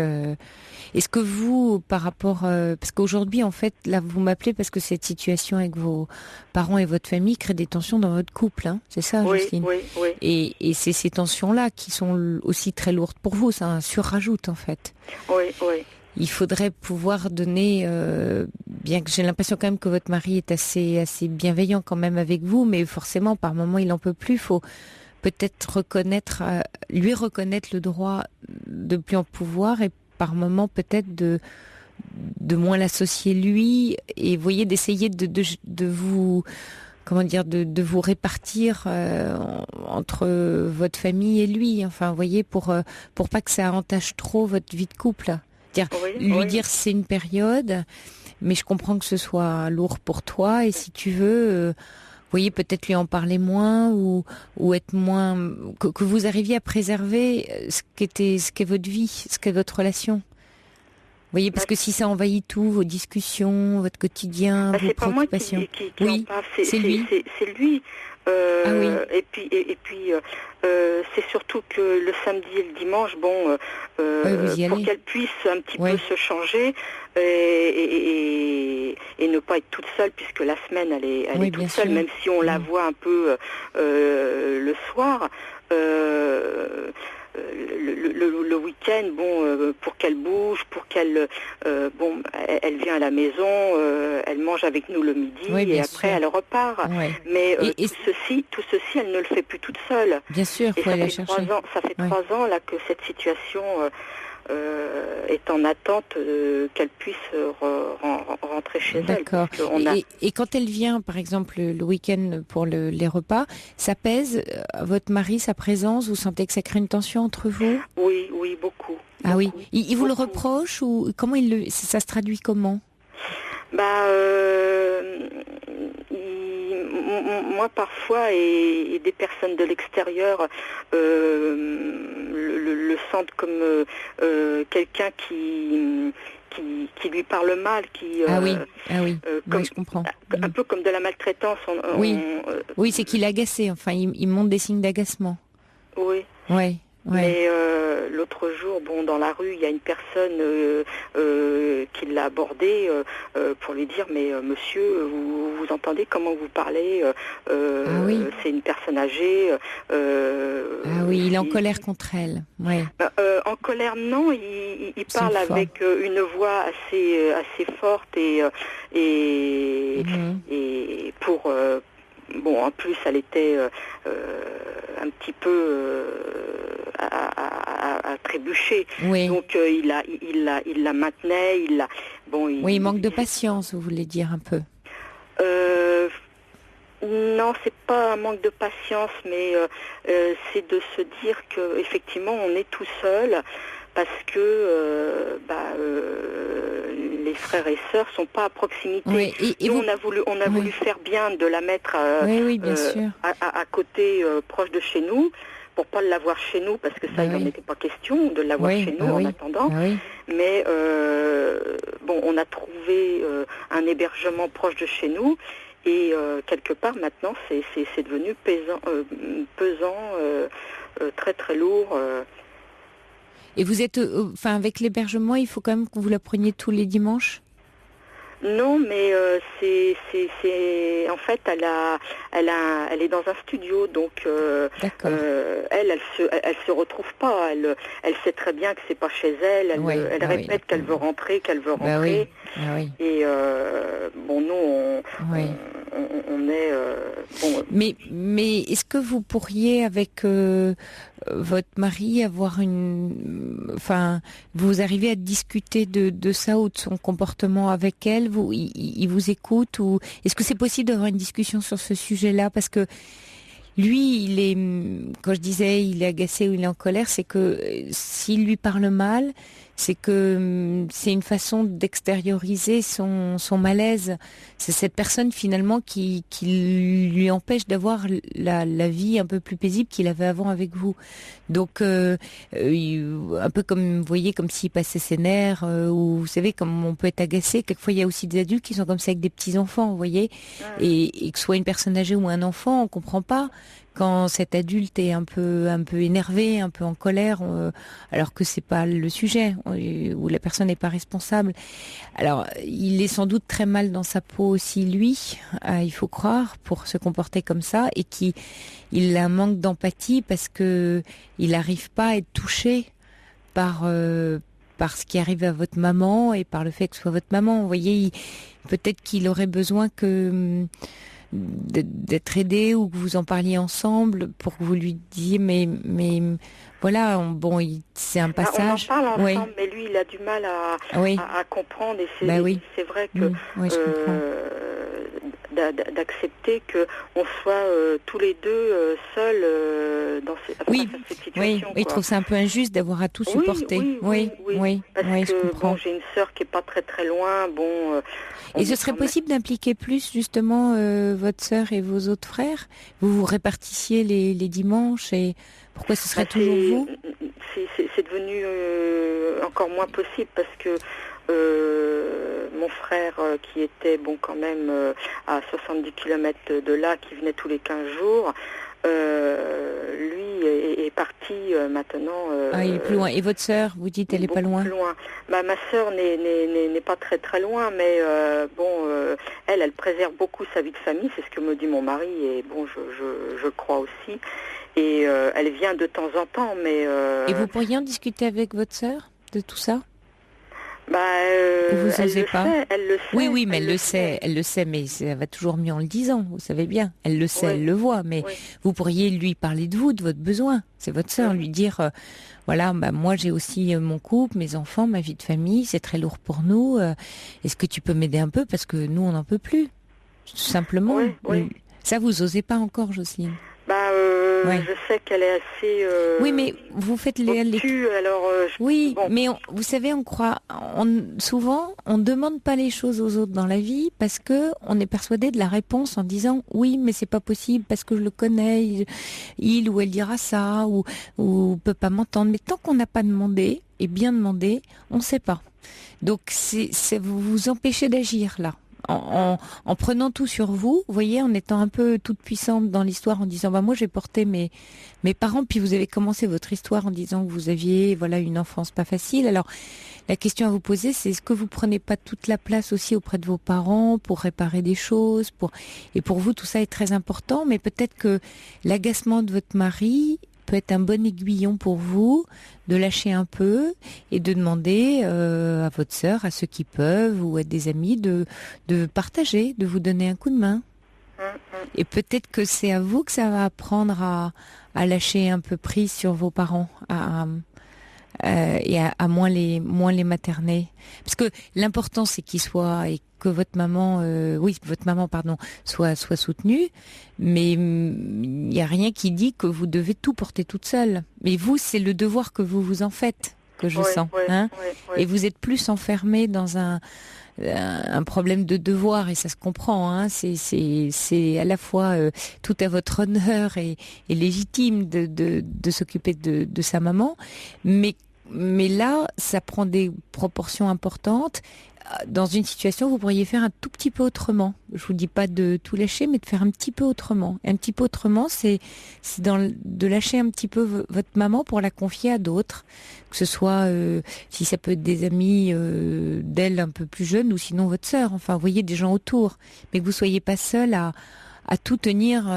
Speaker 1: est-ce que vous, par rapport, parce qu'aujourd'hui, en fait, là, vous m'appelez parce que cette situation avec vos parents et votre famille crée des tensions dans votre couple, hein, c'est ça,
Speaker 4: oui,
Speaker 1: Jocelyne?
Speaker 4: oui, oui,
Speaker 1: Et c'est ces tensions-là qui sont aussi très lourdes pour vous. Ça surrajoute, en fait.
Speaker 4: oui, oui.
Speaker 1: Il faudrait pouvoir donner, bien que j'ai l'impression quand même que votre mari est assez bienveillant quand même avec vous, mais forcément, par moment, il en peut plus. Faut peut-être lui reconnaître le droit de plus en pouvoir et par moment peut-être de moins l'associer lui et voyez d'essayer de vous comment dire de vous répartir entre votre famille et lui, enfin voyez pour pas que ça entache trop votre vie de couple. Lui dire c'est une période, mais je comprends que ce soit lourd pour toi et si tu veux vous voyez, peut-être lui en parler moins ou être moins que vous arriviez à préserver ce qu'est votre vie, ce qu'est votre relation. Vous voyez, parce que si ça envahit tout, vos discussions, votre quotidien, vos
Speaker 4: c'est
Speaker 1: préoccupations.
Speaker 4: Pas moi qui
Speaker 1: oui,
Speaker 4: en parle,
Speaker 1: c'est lui.
Speaker 4: C'est lui.
Speaker 1: Ah oui.
Speaker 4: Et puis c'est surtout que le samedi et le dimanche, bon, pour qu'elle puisse un petit peu se changer et ne pas être toute seule, puisque la semaine elle est toute seule, même si on la voit un peu le soir. Le week-end, bon, pour qu'elle bouge, pour qu'elle, elle vient à la maison, elle mange avec nous le midi et après elle repart.
Speaker 1: Ouais.
Speaker 4: Mais tout ceci, elle ne le fait plus toute seule.
Speaker 1: Bien sûr, faut aller la chercher.
Speaker 4: Ça fait 3 ans là que cette situation est en attente qu'elle puisse rentrer chez elle.
Speaker 1: D'accord. Et quand elle vient, par exemple, le week-end pour les repas, ça pèse votre mari, sa présence? Vous sentez que ça crée une tension entre vous?
Speaker 4: Oui, beaucoup.
Speaker 1: Ah oui. Il vous le reproche ou comment ça se traduit comment?
Speaker 4: Moi parfois et des personnes de l'extérieur le sentent comme quelqu'un qui lui parle mal,
Speaker 1: oui,
Speaker 4: comme,
Speaker 1: je comprends.
Speaker 4: Un peu comme de la maltraitance.
Speaker 1: Oui, c'est qu'il est agacé. Enfin, il montre des signes d'agacement.
Speaker 4: Oui.
Speaker 1: Ouais.
Speaker 4: Mais l'autre jour, dans la rue, il y a une personne qui l'a abordé pour lui dire, mais monsieur, vous entendez comment vous parlez c'est une personne âgée.
Speaker 1: Il est en colère contre elle. Ouais.
Speaker 4: En colère, non. Il parle avec une voix assez forte et pour en plus, elle était un petit peu à trébucher.
Speaker 1: Oui.
Speaker 4: Donc il la maintenait. Il
Speaker 1: manque de patience, vous voulez dire un peu.
Speaker 4: Non, c'est pas un manque de patience, mais c'est de se dire que effectivement on est tout seul parce que les frères et sœurs sont pas à proximité.
Speaker 1: Oui, et
Speaker 4: nous,
Speaker 1: vous...
Speaker 4: on a voulu faire bien de la mettre
Speaker 1: bien sûr.
Speaker 4: À côté, proche de chez nous, pour pas l'avoir chez nous, parce que ça, il n'en était pas question de l'avoir chez nous en attendant. Mais on a trouvé un hébergement proche de chez nous. Et quelque part maintenant, c'est devenu pesant, très très lourd.
Speaker 1: Et vous êtes, avec l'hébergement, il faut quand même que vous la preniez tous les dimanches ?
Speaker 4: Non, mais c'est en fait elle est dans un studio, donc elle se retrouve pas. Elle sait très bien que c'est pas chez elle. Elle répète qu'elle veut rentrer, Et nous on est
Speaker 1: Mais est-ce que vous pourriez avec votre mari avoir vous arrivez à discuter de ça ou de son comportement avec elle, il vous écoute, ou est-ce que c'est possible d'avoir une discussion sur ce sujet-là? Parce que lui, quand je disais il est agacé ou il est en colère, c'est que s'il lui parle mal, c'est que c'est une façon d'extérioriser son malaise. C'est cette personne finalement qui lui empêche d'avoir la vie un peu plus paisible qu'il avait avant avec vous. Donc un peu comme, vous voyez, comme s'il passait ses nerfs, ou vous savez, comme on peut être agacé. Quelquefois il y a aussi des adultes qui sont comme ça avec des petits-enfants, vous voyez, et que ce soit une personne âgée ou un enfant, on comprend pas quand cet adulte est un peu énervé, un peu en colère, alors que c'est pas le sujet, où la personne n'est pas responsable. Alors, il est sans doute très mal dans sa peau aussi, lui, il faut croire, pour se comporter comme ça, et qu'il a un manque d'empathie parce que il n'arrive pas à être touché par ce qui arrive à votre maman et par le fait que ce soit votre maman. Vous voyez, peut-être qu'il aurait besoin d'être aidé, ou que vous en parliez ensemble pour que vous lui disiez mais voilà, c'est un passage.
Speaker 4: On en parle ensemble, mais lui il a du mal à comprendre, et c'est vrai que d'accepter que on soit tous les deux seuls dans cette situation.
Speaker 1: Oui, il trouve ça un peu injuste d'avoir à tout supporter.
Speaker 4: Oui, parce que j'ai une sœur qui est pas très très loin.
Speaker 1: Et ce serait possible d'impliquer plus justement votre sœur et vos autres frères? Vous vous répartissiez les dimanches, et pourquoi ce serait toujours vous?
Speaker 4: C'est devenu encore moins possible parce que mon frère qui était quand même à 70 km de là, qui venait tous les 15 jours, lui est parti maintenant.
Speaker 1: Il est plus loin. Et votre sœur, vous dites, elle est pas loin?
Speaker 4: Plus loin. Ma sœur n'est pas très très loin, mais elle préserve beaucoup sa vie de famille, c'est ce que me dit mon mari, et je crois aussi. Et elle vient de temps en temps, mais...
Speaker 1: Et vous pourriez en discuter avec votre sœur de tout ça?
Speaker 4: Vous
Speaker 1: osez pas?
Speaker 4: Elle le sait.
Speaker 1: Oui, mais elle le sait, mais ça va toujours mieux en le disant, vous savez bien. Elle le sait, elle le voit, mais vous pourriez lui parler de vous, de votre besoin. C'est votre sœur, lui dire, moi j'ai aussi mon couple, mes enfants, ma vie de famille, c'est très lourd pour nous. Est-ce que tu peux m'aider un peu, parce que nous on n'en peut plus, tout simplement. Ça, vous osez pas encore, Jocelyne?
Speaker 4: Je sais qu'elle est assez...
Speaker 1: oui, mais vous faites mais vous savez, on croit... souvent, on ne demande pas les choses aux autres dans la vie parce que on est persuadé de la réponse en disant « Oui, mais c'est pas possible parce que je le connais, il ou elle dira ça, ou peut pas m'entendre. » Mais tant qu'on n'a pas demandé, et bien demandé, on ne sait pas. Donc, vous vous empêchez d'agir, là. En prenant tout sur vous, vous voyez, en étant un peu toute puissante dans l'histoire, en disant moi j'ai porté mes parents, puis vous avez commencé votre histoire en disant que vous aviez une enfance pas facile. Alors la question à vous poser, c'est est-ce que vous prenez pas toute la place aussi auprès de vos parents pour réparer des choses, et pour vous tout ça est très important, mais peut-être que l'agacement de votre mari peut être un bon aiguillon pour vous de lâcher un peu et de demander à votre sœur, à ceux qui peuvent, ou à des amis de partager, de vous donner un coup de main. Et peut-être que c'est à vous que ça va apprendre à lâcher un peu prise sur vos parents, et à moins les materner. Parce que l'important c'est qu'il soit et que votre maman soit soutenue, mais il n'y a rien qui dit que vous devez tout porter toute seule. Mais vous, c'est le devoir que vous en faites, que je sens. Et vous êtes plus enfermé dans un problème de devoir, et ça se comprend, hein. C'est à la fois tout à votre honneur et légitime de s'occuper de sa maman, mais là, ça prend des proportions importantes. Dans une situation, vous pourriez faire un tout petit peu autrement. Je vous dis pas de tout lâcher, mais de faire un petit peu autrement. Un petit peu autrement, c'est de lâcher un petit peu votre maman pour la confier à d'autres. Que ce soit, si ça peut être des amis d'elle un peu plus jeunes, ou sinon votre sœur. Enfin, vous voyez, des gens autour. Mais que vous soyez pas seul à tout tenir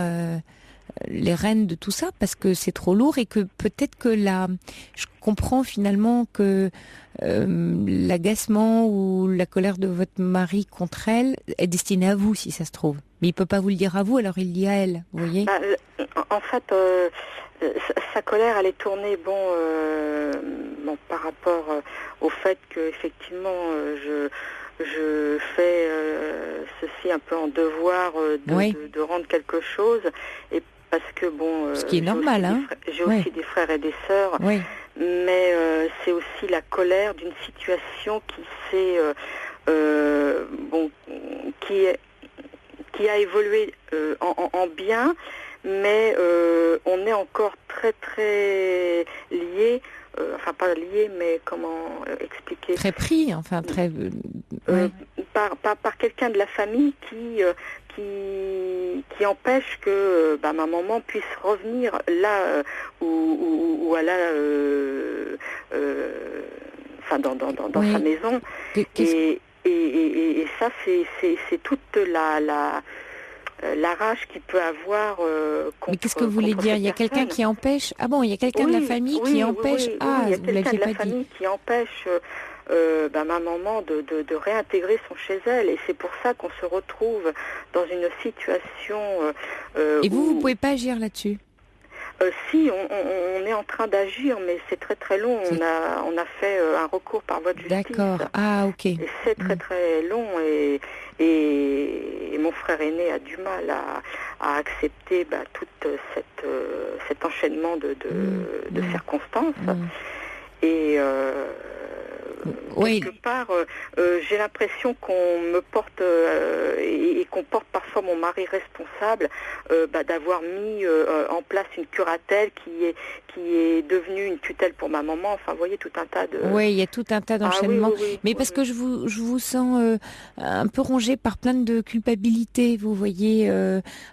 Speaker 1: les rênes de tout ça, parce que c'est trop lourd, et que peut-être que je comprends finalement que l'agacement ou la colère de votre mari contre elle est destinée à vous, si ça se trouve. Mais il peut pas vous le dire à vous, alors il le dit à elle, vous voyez.
Speaker 4: En fait, sa colère, elle est tournée, par rapport au fait que effectivement, je fais ceci un peu en devoir de rendre quelque chose, et parce que
Speaker 1: ce qui est normal,
Speaker 4: j'ai aussi des frères et des sœurs, mais c'est aussi la colère d'une situation qui a évolué en bien, mais on est encore très très liés, enfin pas liés, mais comment expliquer,
Speaker 1: très pris, enfin très
Speaker 4: par quelqu'un de la famille qui empêche que ma maman puisse revenir là où elle a dans sa maison. Et ça, c'est toute la rage qu'il peut avoir contre.
Speaker 1: Mais qu'est-ce que vous voulez dire? Il y a quelqu'un qui empêche? Ah bon, il y a quelqu'un de la famille qui empêche?
Speaker 4: Il y a quelqu'un de la famille qui empêche ma maman de réintégrer son chez elle, et c'est pour ça qu'on se retrouve dans une situation
Speaker 1: et vous pouvez pas agir là-dessus?
Speaker 4: Si, on est en train d'agir, mais c'est très très long. On a fait un recours par voie de justice.
Speaker 1: D'accord. Ah, ok.
Speaker 4: Et c'est très très long, et mon frère aîné a du mal à accepter tout cet enchaînement de circonstances. Et quelque part, j'ai l'impression qu'on me porte et qu'on porte parfois mon mari responsable d'avoir mis en place une curatelle qui est devenue une tutelle pour ma maman. Enfin, vous voyez, tout un tas de...
Speaker 1: Oui, il y a tout un tas d'enchaînements. Mais parce que je vous sens un peu rongé par plein de culpabilité, vous voyez.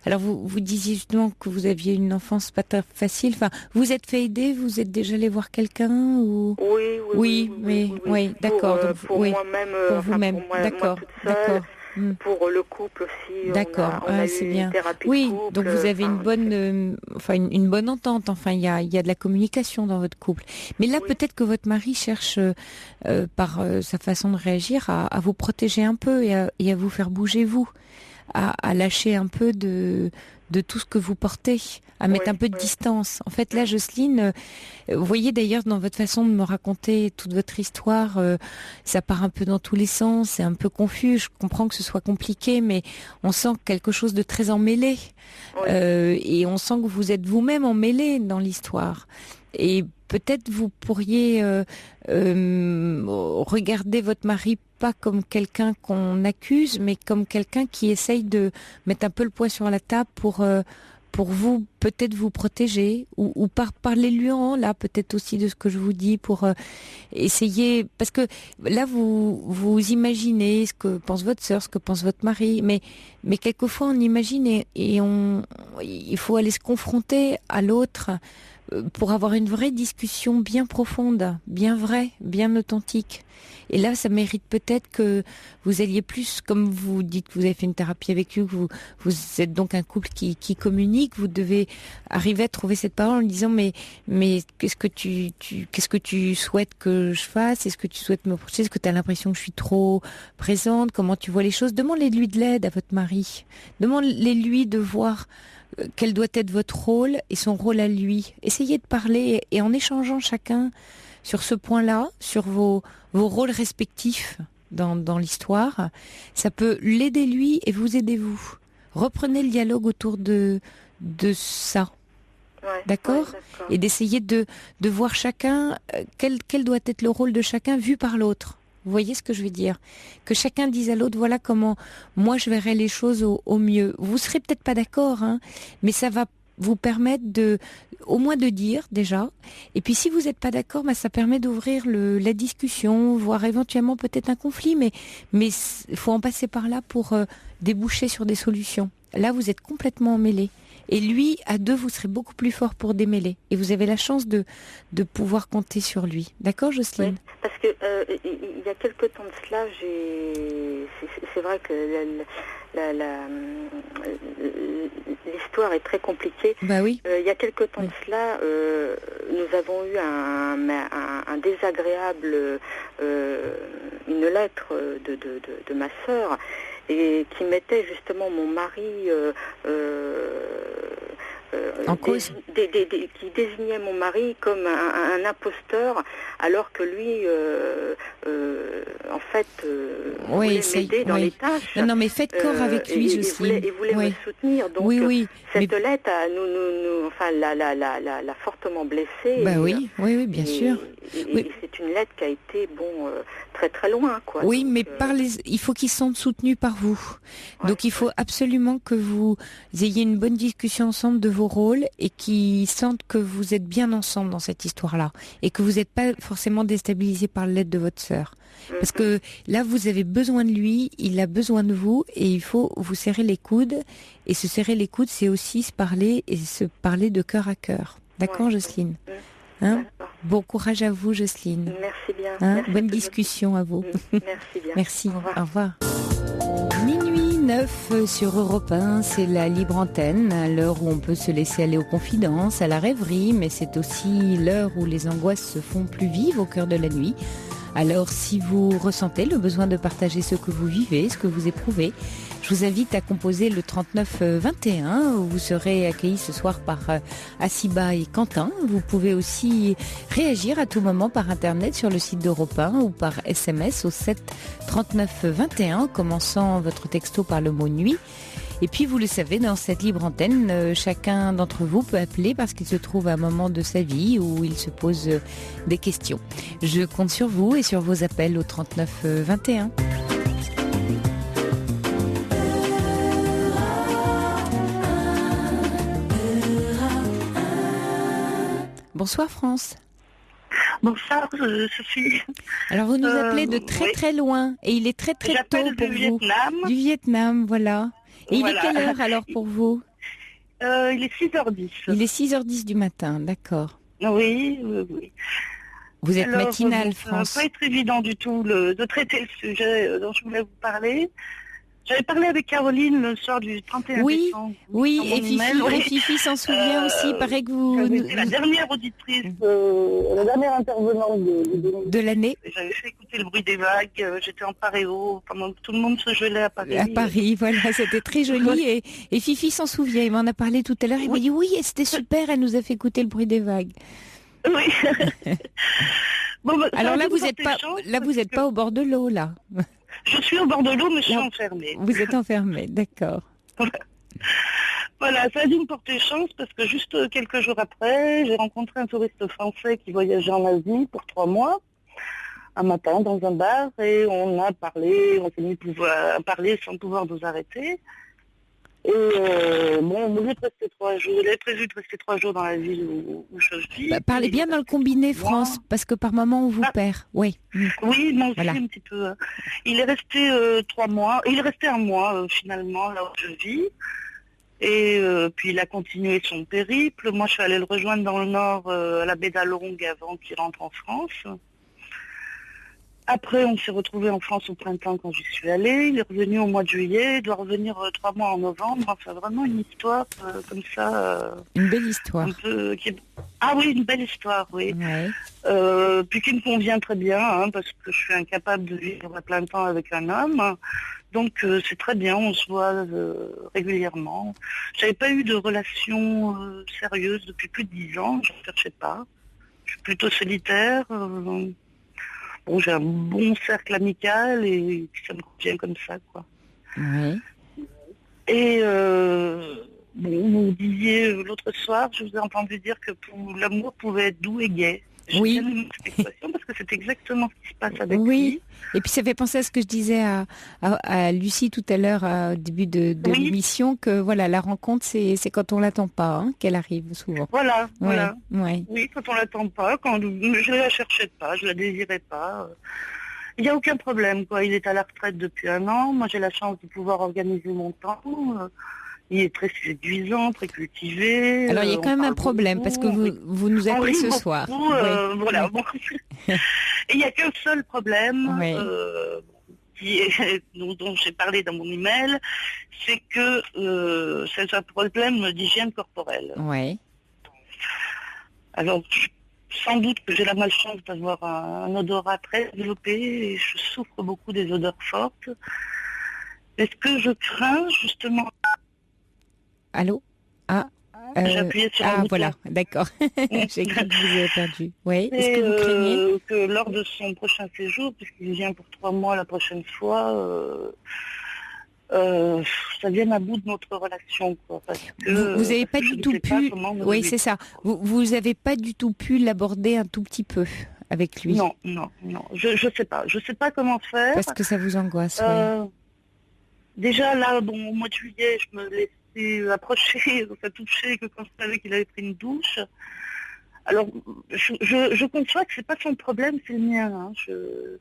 Speaker 1: Alors, vous disiez justement que vous aviez une enfance pas très facile. Enfin, vous êtes fait aider, vous êtes déjà allé voir quelqu'un ou... Oui, d'accord.
Speaker 4: Pour moi-même,
Speaker 1: pour vous-même. D'accord, d'accord.
Speaker 4: Pour le couple aussi.
Speaker 1: D'accord,
Speaker 4: on a
Speaker 1: c'est
Speaker 4: eu
Speaker 1: bien.
Speaker 4: Une thérapie
Speaker 1: oui,
Speaker 4: de couple,
Speaker 1: donc vous avez une bonne entente. Enfin, il y a de la communication dans votre couple. Mais là, peut-être que votre mari cherche, par sa façon de réagir, à vous protéger un peu et à vous faire bouger vous, à lâcher un peu de tout ce que vous portez, à mettre un peu de distance. En fait, là, Jocelyne, vous voyez d'ailleurs dans votre façon de me raconter toute votre histoire, ça part un peu dans tous les sens, c'est un peu confus. Je comprends que ce soit compliqué, mais on sent quelque chose de très emmêlé. Et on sent que vous êtes vous-même emmêlé dans l'histoire. Et peut-être vous pourriez regarder votre mari pas comme quelqu'un qu'on accuse, mais comme quelqu'un qui essaye de mettre un peu le poids sur la table pour vous, peut-être vous protéger, ou parlez-lui là, peut-être aussi de ce que je vous dis, pour essayer, parce que là vous imaginez ce que pense votre sœur, ce que pense votre mari, mais quelquefois on imagine et il faut aller se confronter à l'autre pour avoir une vraie discussion bien profonde, bien vraie, bien authentique. Et là, ça mérite peut-être que vous alliez plus, comme vous dites que vous avez fait une thérapie avec lui, que vous êtes donc un couple qui communique, vous devez arriver à trouver cette parole en lui disant mais qu'est-ce que tu souhaites que je fasse? Est-ce que tu souhaites me protéger? Est-ce que tu as l'impression que je suis trop présente? Comment tu vois les choses? Demandez-lui de l'aide à votre mari. Demandez-lui de voir quel doit être votre rôle et son rôle à lui. Essayez de parler et en échangeant chacun sur ce point-là, sur vos rôles respectifs dans l'histoire, ça peut l'aider lui et vous aider vous. Reprenez le dialogue autour de ça.
Speaker 4: Ouais,
Speaker 1: d'accord,
Speaker 4: d'accord.
Speaker 1: Et d'essayer de voir chacun, quel doit être le rôle de chacun vu par l'autre. Vous voyez ce que je veux dire? Que chacun dise à l'autre, voilà comment moi je verrai les choses au mieux. Vous serez peut-être pas d'accord, hein, mais ça va vous permettre au moins de dire déjà. Et puis si vous n'êtes pas d'accord, ça permet d'ouvrir la discussion, voire éventuellement peut-être un conflit, mais il faut en passer par là pour déboucher sur des solutions. Là, vous êtes complètement emmêlés. Et lui, à deux, vous serez beaucoup plus fort pour démêler. Et vous avez la chance de pouvoir compter sur lui. D'accord, Jocelyne?
Speaker 4: Oui, parce que il y a quelque temps de cela, c'est vrai que l'histoire est très compliquée.
Speaker 1: Bah oui.
Speaker 4: Il y a quelque temps de cela, nous avons eu un désagréable, une lettre de ma sœur, et qui mettait justement mon mari
Speaker 1: en cause,
Speaker 4: qui désignait mon mari comme un imposteur, alors que lui, en fait, voulait m'aider dans les tâches.
Speaker 1: Non, mais faites corps avec lui, Jocelyne.
Speaker 4: Il voulait me soutenir. Donc, cette lettre, l'a fortement blessée.
Speaker 1: Bah oui, bien sûr.
Speaker 4: Et c'est une lettre qui a été, très très loin, quoi.
Speaker 1: Oui,
Speaker 4: donc,
Speaker 1: mais il faut qu'ils se sentent soutenus par vous. Donc il faut absolument que vous ayez une bonne discussion ensemble de vos rôles et qu'ils sentent que vous êtes bien ensemble dans cette histoire-là et que vous n'êtes pas forcément déstabilisé par l'aide de votre sœur. Parce que là, vous avez besoin de lui, il a besoin de vous et il faut vous serrer les coudes. Et se serrer les coudes, c'est aussi se parler et se parler de cœur à cœur. D'accord, Jocelyne? Hein? Bon courage à vous, Jocelyne.
Speaker 4: Merci bien.
Speaker 1: Hein?
Speaker 4: Merci
Speaker 1: Bonne discussion à vous.
Speaker 4: Merci bien.
Speaker 1: Merci. Au revoir. Minuit 9 sur Europe 1, c'est la libre antenne, à l'heure où on peut se laisser aller aux confidences, à la rêverie, mais c'est aussi l'heure où les angoisses se font plus vives au cœur de la nuit. Alors si vous ressentez le besoin de partager ce que vous vivez, ce que vous éprouvez, je vous invite à composer le 3921 où vous serez accueillis ce soir par Assiba et Quentin. Vous pouvez aussi réagir à tout moment par internet sur le site d'Europe 1 ou par SMS au 7 39 21, commençant votre texto par le mot nuit. Et puis vous le savez, dans cette libre antenne, chacun d'entre vous peut appeler parce qu'il se trouve à un moment de sa vie où il se pose des questions. Je compte sur vous et sur vos appels au 39 21. Bonsoir France.
Speaker 5: Bonsoir Sophie.
Speaker 1: Alors vous nous appelez de très très loin et il est très très tôt pour vous.
Speaker 5: Vietnam.
Speaker 1: Du Vietnam, voilà. Et
Speaker 5: voilà.
Speaker 1: Il est quelle heure alors pour vous?
Speaker 5: Il est 6h10.
Speaker 1: Il est 6h10 du matin, d'accord.
Speaker 5: Oui.
Speaker 1: Vous êtes
Speaker 5: alors,
Speaker 1: matinale, France.
Speaker 5: Ça va pas être évident du tout de traiter le sujet dont je voulais vous parler. J'avais parlé avec Caroline le soir du 31 décembre.
Speaker 1: Oui, et Fifi s'en souvient aussi. Il paraît que vous...
Speaker 5: C'est la dernière auditrice, la dernière intervenante
Speaker 1: de l'année.
Speaker 5: J'avais fait écouter le bruit des vagues. J'étais en paréo pendant que tout le monde se gelait à Paris.
Speaker 1: À Paris, voilà, c'était très joli. Et Fifi s'en souvient. Il m'en a parlé tout à l'heure. Il m'a dit oui, c'était super. Elle nous a fait écouter le bruit des vagues.
Speaker 5: Oui. Bon,
Speaker 1: alors là, vous êtes pas au bord de l'eau, là.
Speaker 5: Je suis au bord de l'eau, mais je suis enfermée.
Speaker 1: Vous êtes enfermée, d'accord.
Speaker 5: Voilà, ça a dû me porter chance parce que juste quelques jours après, j'ai rencontré un touriste français qui voyageait en Asie pour 3 mois, un matin dans un bar, et on s'est mis à parler sans pouvoir nous arrêter. Et on voulait rester 3 jours. Il avait prévu de rester 3 jours dans la ville où je vis.
Speaker 1: Parlez bien dans le combiné France, parce que par moment on vous perd. Oui.
Speaker 5: Oui, moi aussi un petit peu. Il est resté 3 mois. Il est resté 1 mois finalement là où je vis. Et puis il a continué son périple. Moi je suis allée le rejoindre dans le nord à la baie d'Along avant qu'il rentre en France. Après, on s'est retrouvés en France au printemps quand j'y suis allée. Il est revenu au mois de juillet. Il doit revenir 3 mois en novembre. Enfin, vraiment une histoire comme ça.
Speaker 1: Une belle histoire.
Speaker 5: Un peu, Ah oui, une belle histoire, oui.
Speaker 1: Ouais.
Speaker 5: Puis qui me convient très bien, hein, parce que je suis incapable de vivre à plein temps avec un homme. Donc c'est très bien, on se voit régulièrement. J'avais pas eu de relation sérieuse depuis plus de 10 ans, je ne cherchais pas. Je suis plutôt solitaire. Bon, j'ai un bon cercle amical et ça me convient comme ça, quoi.
Speaker 1: Ouais.
Speaker 5: Et bon, vous disiez l'autre soir, je vous ai entendu dire que l'amour pouvait être doux et gai. J'ai
Speaker 1: Oui.
Speaker 5: bien aimé cette expression parce que c'est exactement ce qui se passe avec
Speaker 1: Oui.
Speaker 5: lui.
Speaker 1: Et puis ça fait penser à ce que je disais à Lucie tout à l'heure au début de
Speaker 5: Oui.
Speaker 1: l'émission, que voilà, la rencontre c'est quand on l'attend pas, hein, qu'elle arrive souvent.
Speaker 5: Voilà, voilà.
Speaker 1: Ouais.
Speaker 5: Oui, quand on l'attend pas, quand je la cherchais pas, je la désirais pas. Il n'y a aucun problème, quoi. Il est à la retraite depuis 1 an. Moi, j'ai la chance de pouvoir organiser mon temps. Il est très séduisant, très cultivé.
Speaker 1: Alors il y a quand même un problème
Speaker 5: beaucoup,
Speaker 1: parce que vous nous
Speaker 5: on
Speaker 1: appelez
Speaker 5: rit
Speaker 1: ce
Speaker 5: beaucoup,
Speaker 1: soir.
Speaker 5: Voilà. Bon. Et il n'y a qu'un seul problème
Speaker 1: Oui.
Speaker 5: dont j'ai parlé dans mon email, c'est que c'est un problème d'hygiène corporelle.
Speaker 1: Ouais.
Speaker 5: Alors, sans doute que j'ai la malchance d'avoir un odorat très développé et je souffre beaucoup des odeurs fortes. Est-ce que je crains justement...
Speaker 1: Allô?
Speaker 5: J'ai appuyé sur un bouton.
Speaker 1: Voilà, d'accord. J'ai cru que vous avez perdu. Oui. Est-ce
Speaker 5: Et
Speaker 1: que vous craignez
Speaker 5: que lors de son prochain séjour, puisqu'il vient pour 3 mois la prochaine fois, ça vienne à bout de notre relation, quoi, parce que
Speaker 1: vous n'avez pas
Speaker 5: je
Speaker 1: du
Speaker 5: ne
Speaker 1: tout
Speaker 5: sais pas
Speaker 1: pu...
Speaker 5: comment
Speaker 1: Oui,
Speaker 5: nous-
Speaker 1: c'est ça. Vous n'avez pas du tout pu l'aborder un tout petit peu avec lui.
Speaker 5: Non. Je sais pas comment faire.
Speaker 1: Parce que ça vous angoisse, oui.
Speaker 5: Déjà là, bon, au mois de juillet, je me laissais approcher, enfin toucher que quand je savais qu'il avait pris une douche. Alors, je conçois que c'est pas son problème, c'est le mien. Hein. Je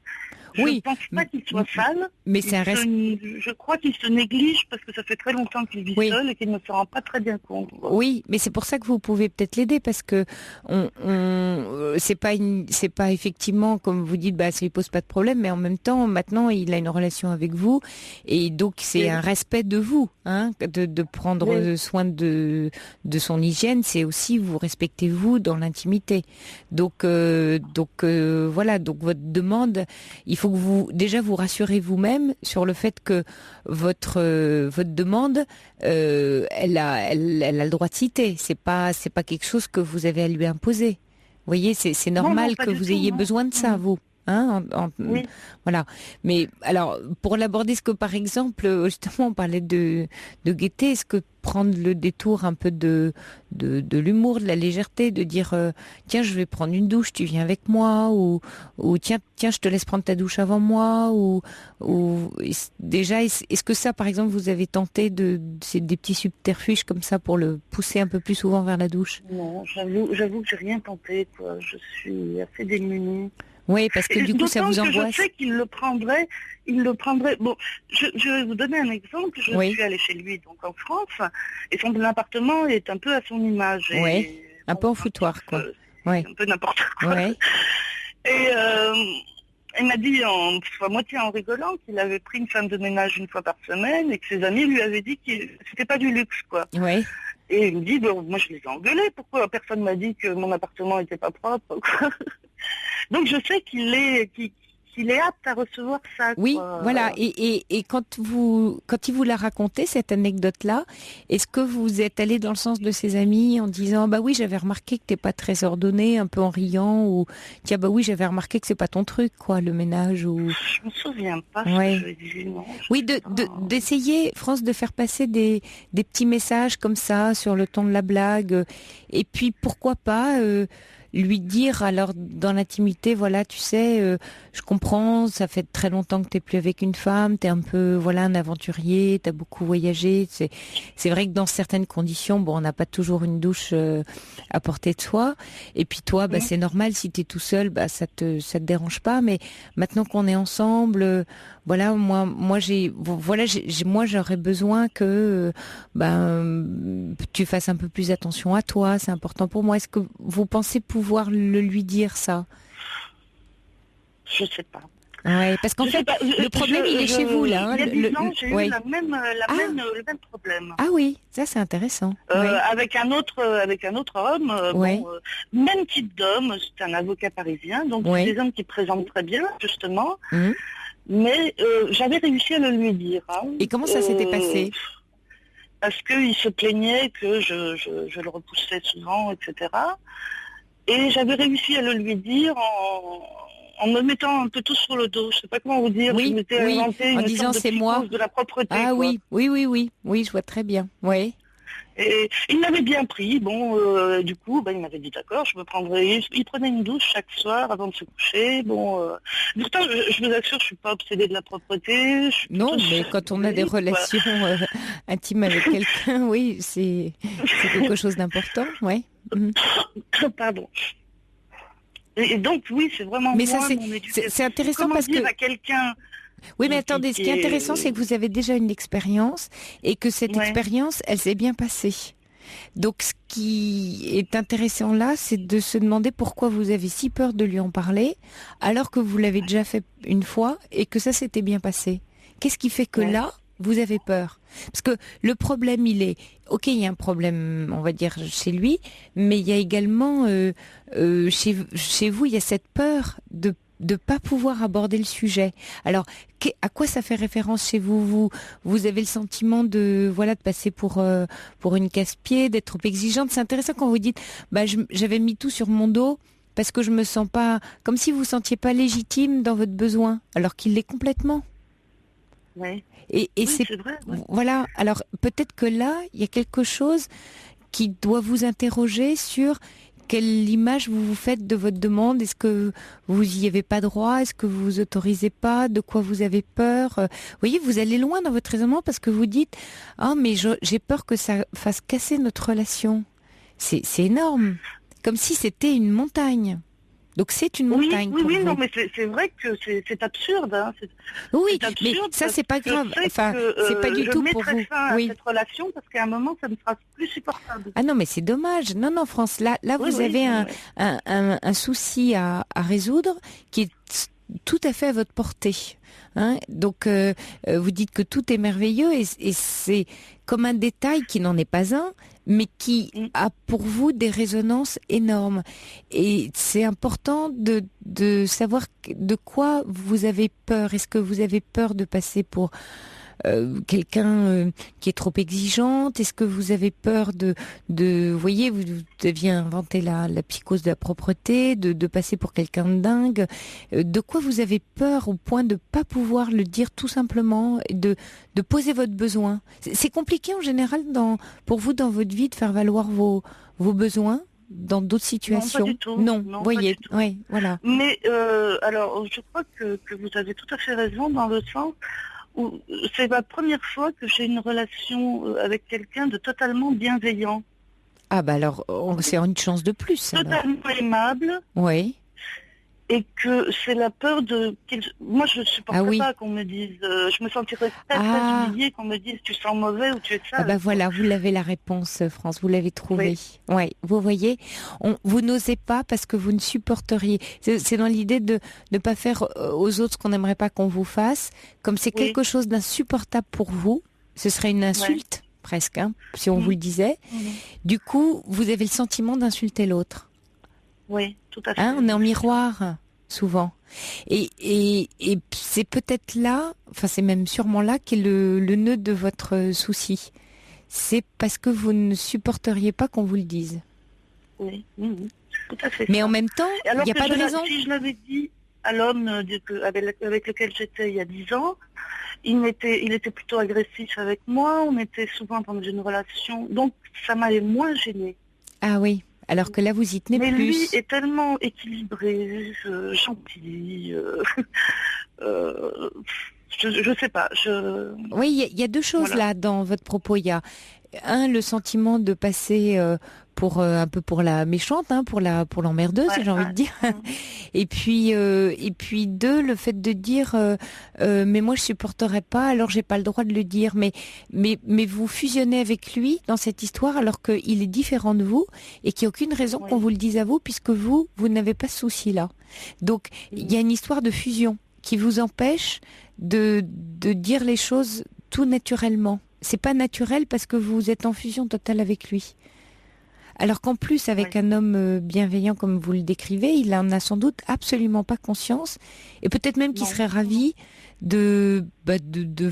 Speaker 1: Oui,
Speaker 5: pense pas qu'il soit sale.
Speaker 1: Mais c'est un reste.
Speaker 5: Je crois qu'il se néglige parce que ça fait très longtemps qu'il vit
Speaker 1: Oui.
Speaker 5: seul et qu'il ne se rend pas très bien compte, quoi.
Speaker 1: Oui, mais c'est pour ça que vous pouvez peut-être l'aider parce que c'est pas effectivement comme vous dites, bah ça lui pose pas de problème, mais en même temps maintenant il a une relation avec vous et donc c'est
Speaker 5: Oui.
Speaker 1: un respect de vous, hein, de prendre
Speaker 5: Oui.
Speaker 1: soin de son hygiène, c'est aussi vous respectez vous dans l'intimité. Donc voilà, donc votre demande, il faut que vous déjà vous rassurez vous-même sur le fait que votre demande, elle a le droit de citer. C'est pas quelque chose que vous avez à lui imposer. Vous voyez, c'est normal
Speaker 5: non, pas
Speaker 1: que
Speaker 5: du
Speaker 1: vous
Speaker 5: tout,
Speaker 1: ayez
Speaker 5: non.
Speaker 1: besoin de ça, vous. Hein,
Speaker 5: Oui.
Speaker 1: Voilà. Mais alors, pour l'aborder, est-ce que par exemple, justement, on parlait de gaieté, est-ce que prendre le détour un peu de l'humour, de la légèreté, de dire tiens, je vais prendre une douche, tu viens avec moi, ou tiens, je te laisse prendre ta douche avant moi, ou déjà, est-ce que ça, par exemple, vous avez tenté c'est des petits subterfuges comme ça pour le pousser un peu plus souvent vers la douche?
Speaker 5: Non, j'avoue que j'ai rien tenté, quoi. Je suis assez démunie.
Speaker 1: Oui, parce que du coup, ça vous
Speaker 5: D'autant que
Speaker 1: angoisse.
Speaker 5: je sais qu'il le prendrait. Bon, je vais vous donner un exemple. Je
Speaker 1: Oui.
Speaker 5: suis allée chez lui, donc en France, et son appartement est un peu à son image. Et,
Speaker 1: Oui, un peu en foutoir, quoi. Oui.
Speaker 5: Un peu n'importe quoi.
Speaker 1: Oui.
Speaker 5: Et elle m'a dit, à moitié en rigolant, qu'il avait pris une femme de ménage 1 fois par semaine et que ses amis lui avaient dit que c'était pas du luxe, quoi.
Speaker 1: Oui.
Speaker 5: Et il me dit, bon, moi je les ai engueulés, pourquoi personne m'a dit que mon appartement était pas propre, quoi. Donc je sais qu'il est apte à recevoir ça.
Speaker 1: Oui,
Speaker 5: quoi.
Speaker 1: voilà. Et quand il vous l'a raconté, cette anecdote-là, est-ce que vous êtes allé dans le sens de ses amis en disant bah oui, j'avais remarqué que t'es pas très ordonné, un peu en riant, ou tiens bah oui, j'avais remarqué que c'est pas ton truc, quoi, le ménage, ou
Speaker 5: Je me souviens pas
Speaker 1: Ouais.
Speaker 5: ce que je lui ai dit, non.
Speaker 1: oui, d'essayer, France, de faire passer des petits messages comme ça sur le ton de la blague, et puis pourquoi pas lui dire alors dans l'intimité, voilà, tu sais, je comprends, ça fait très longtemps que t'es plus avec une femme, t'es un peu, voilà, un aventurier, t'as beaucoup voyagé, c'est vrai que dans certaines conditions, bon, on n'a pas toujours une douche à portée de soi, et puis toi, bah, c'est normal, si t'es tout seul, bah, ça te dérange pas, mais maintenant qu'on est ensemble, voilà, moi j'aurais besoin que tu fasses un peu plus attention à toi, c'est important pour moi. Est-ce que vous pensez pouvoir le lui dire ça?
Speaker 5: Je sais pas.
Speaker 1: Ouais, parce qu'en fait, le problème, il est chez vous, là. Hein,
Speaker 5: il y a 10 ans, j'ai eu
Speaker 1: ouais.
Speaker 5: le même problème.
Speaker 1: Ah oui, ça c'est intéressant.
Speaker 5: Avec un autre homme, même type d'homme, c'est un avocat parisien, donc c'est des hommes qui présentent très bien, justement. Mais j'avais réussi à le lui dire. Hein.
Speaker 1: Et comment ça s'était passé?
Speaker 5: Parce qu'il se plaignait que je le repoussais souvent, etc. Et j'avais réussi à le lui dire en me mettant un peu tout sur le dos. Je sais pas comment vous dire.
Speaker 1: Oui,
Speaker 5: je m'étais inventé
Speaker 1: en
Speaker 5: une
Speaker 1: disant
Speaker 5: sorte
Speaker 1: c'est moi.
Speaker 5: de la propreté.
Speaker 1: Ah
Speaker 5: quoi.
Speaker 1: Oui, je vois très bien. Oui.
Speaker 5: Et il m'avait bien pris. Bon, du coup, il m'avait dit d'accord, je me prendrais. Il prenait une douche chaque soir avant de se coucher. Bon, pourtant, je vous assure, je suis pas obsédée de la propreté.
Speaker 1: Non, mais quand on a des relations intimes avec quelqu'un, oui, c'est quelque chose d'important, oui.
Speaker 5: Pardon. Et donc, oui, c'est vraiment.
Speaker 1: Mais
Speaker 5: moi,
Speaker 1: ça, c'est intéressant parce que.
Speaker 5: À quelqu'un.
Speaker 1: Oui, mais attendez, ce qui est intéressant, c'est que vous avez déjà une expérience et que cette expérience, elle s'est bien passée. Donc, ce qui est intéressant là, c'est de se demander pourquoi vous avez si peur de lui en parler, alors que vous l'avez déjà fait une fois et que ça s'était bien passé. Qu'est-ce qui fait que là, vous avez peur? Parce que le problème, il est... Ok, il y a un problème, on va dire, chez lui, mais il y a également, chez vous, il y a cette peur de pas pouvoir aborder le sujet. Alors, à quoi ça fait référence chez vous? Vous avez le sentiment de passer pour une casse-pied, d'être trop exigeante. C'est intéressant quand vous dites j'avais mis tout sur mon dos parce que je me sens pas, comme si vous vous sentiez pas légitime dans votre besoin, alors qu'il l'est complètement.
Speaker 5: Oui.
Speaker 1: Et c'est
Speaker 5: vrai.
Speaker 1: Voilà. Alors peut-être que là, il y a quelque chose qui doit vous interroger sur quelle image vous vous faites de votre demande. Est-ce que vous y avez pas droit? Est-ce que vous autorisez pas? De quoi vous avez peur? Vous voyez, vous allez loin dans votre raisonnement parce que vous dites mais j'ai peur que ça fasse casser notre relation. C'est énorme, comme si c'était une montagne. Donc c'est une montagne.
Speaker 5: Oui, non, mais c'est vrai que c'est absurde. Hein.
Speaker 1: Oui, mais ça c'est pas grave. Enfin, c'est pas du tout pour vous.
Speaker 5: Je fin à cette relation parce qu'à un moment ça ne sera plus supportable.
Speaker 1: Ah non, mais c'est dommage. Non, France, là vous avez un souci à résoudre qui est tout à fait à votre portée. Hein, donc vous dites que tout est merveilleux et c'est comme un détail qui n'en est pas un, mais qui a pour vous des résonances énormes. Et c'est important de savoir de quoi vous avez peur. Est-ce que vous avez peur de passer pour quelqu'un qui est trop exigeante? Est-ce que vous avez peur vous voyez, vous deviez inventer la psychose de la propreté, de passer pour quelqu'un de dingue? De quoi vous avez peur au point de pas pouvoir le dire tout simplement, et de poser votre besoin? C'est compliqué en général pour vous dans votre vie de faire valoir vos besoins dans d'autres situations?
Speaker 5: Non, pas du tout.
Speaker 1: Non, voyez, oui, voilà.
Speaker 5: Mais alors, je crois que vous avez tout à fait raison dans le sens où c'est la première fois que j'ai une relation avec quelqu'un de totalement bienveillant.
Speaker 1: Ah alors, c'est une chance de plus.
Speaker 5: Totalement aimable.
Speaker 1: Oui.
Speaker 5: Et que c'est la peur de... Moi, je ne supporterais pas qu'on me dise... je me sentirais très humiliée qu'on me dise tu sens mauvais ou tu es sale.
Speaker 1: Ah voilà, vous l'avez la réponse, France, vous l'avez trouvée. Oui, vous voyez, vous n'osez pas parce que vous ne supporteriez. C'est dans l'idée de ne pas faire aux autres ce qu'on n'aimerait pas qu'on vous fasse. Comme c'est quelque chose d'insupportable pour vous, ce serait une insulte, presque, hein, si on vous le disait. Du coup, vous avez le sentiment d'insulter l'autre.
Speaker 5: Oui, tout à fait.
Speaker 1: Hein, on est en miroir, souvent. Et c'est peut-être là, enfin c'est même sûrement là qu'est le nœud de votre souci. C'est parce que vous ne supporteriez pas qu'on vous le dise.
Speaker 5: Oui, tout à fait.
Speaker 1: Mais en même temps, il n'y a pas de raison.
Speaker 5: Si je l'avais dit à l'homme avec lequel j'étais il y a 10 ans, il était plutôt agressif avec moi, on était souvent dans une relation, donc ça m'avait moins gênée.
Speaker 1: Ah oui. Alors que là, vous y tenez plus.
Speaker 5: Mais lui est tellement équilibré, gentil. Je sais pas.
Speaker 1: Oui, il y a deux choses là dans votre propos. Il y a le sentiment de passer pour un peu pour la méchante, hein, pour l'emmerdeuse, j'ai envie de dire. Et puis deux, le fait de dire mais moi je supporterais pas, alors j'ai pas le droit de le dire. Mais vous fusionnez avec lui dans cette histoire alors qu'il est différent de vous et qu'il n'y a aucune raison qu'on vous le dise à vous puisque vous n'avez pas ce souci là. Donc il y a une histoire de fusion qui vous empêche de dire les choses tout naturellement. C'est pas naturel parce que vous êtes en fusion totale avec lui. Alors qu'en plus, avec un homme bienveillant comme vous le décrivez, il en a sans doute absolument pas conscience, et peut-être même qu'il serait ravi de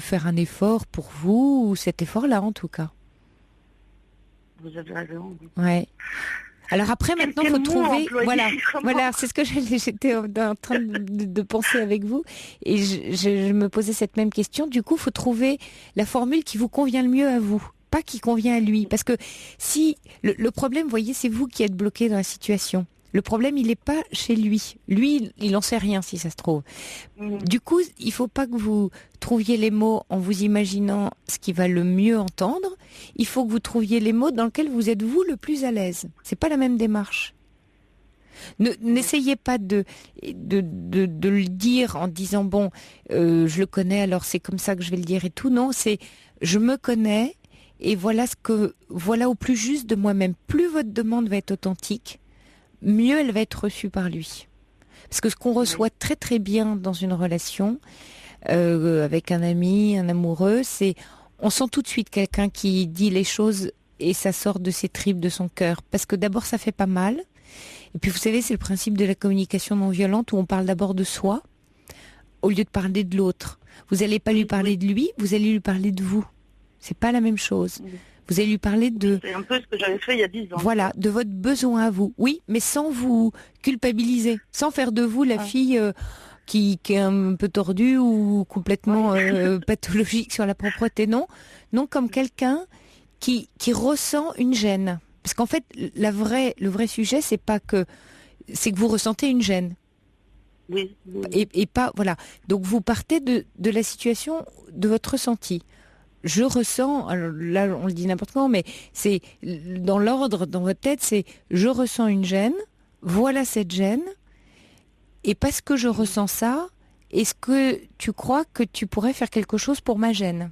Speaker 1: faire un effort pour vous, ou cet effort-là en tout cas.
Speaker 5: Vous avez raison.
Speaker 1: Ouais. Alors après, maintenant, il faut trouver... Voilà, c'est ce que j'étais en train de penser avec vous, et je me posais cette même question. Du coup, il faut trouver la formule qui vous convient le mieux à vous, pas qui convient à lui. Parce que si... Le problème, vous voyez, c'est vous qui êtes bloqué dans la situation. Le problème, il n'est pas chez lui. Lui, il n'en sait rien, si ça se trouve. Du coup, il ne faut pas que vous trouviez les mots en vous imaginant ce qui va le mieux entendre. Il faut que vous trouviez les mots dans lesquels vous êtes, vous, le plus à l'aise. C'est pas la même démarche. N'essayez pas de le dire en disant, bon, je le connais, alors c'est comme ça que je vais le dire et tout. Non, c'est, je me connais et voilà au plus juste de moi-même. Plus votre demande va être authentique, mieux elle va être reçue par lui. Parce que ce qu'on reçoit très très bien dans une relation, avec un ami, un amoureux, c'est, on sent tout de suite quelqu'un qui dit les choses et ça sort de ses tripes, de son cœur. Parce que d'abord ça fait pas mal. Et puis vous savez, c'est le principe de la communication non violente où on parle d'abord de soi au lieu de parler de l'autre. Vous n'allez pas lui parler de lui, vous allez lui parler de vous. C'est pas la même chose. Vous allez lui parler de...
Speaker 5: C'est un peu ce que j'avais fait il y a 10 ans.
Speaker 1: Voilà, de votre besoin à vous. Oui, mais sans vous culpabiliser, sans faire de vous la fille qui est un peu tordue ou complètement pathologique sur la propreté. Non, comme quelqu'un qui ressent une gêne. Parce qu'en fait, le vrai sujet, c'est que vous ressentez une gêne.
Speaker 5: Oui.
Speaker 1: Et pas, voilà. Donc vous partez de la situation, de votre ressenti. Je ressens, alors là on le dit n'importe comment, mais c'est dans l'ordre, dans votre tête, c'est je ressens une gêne, voilà cette gêne, et parce que je ressens ça, est-ce que tu crois que tu pourrais faire quelque chose pour ma gêne ?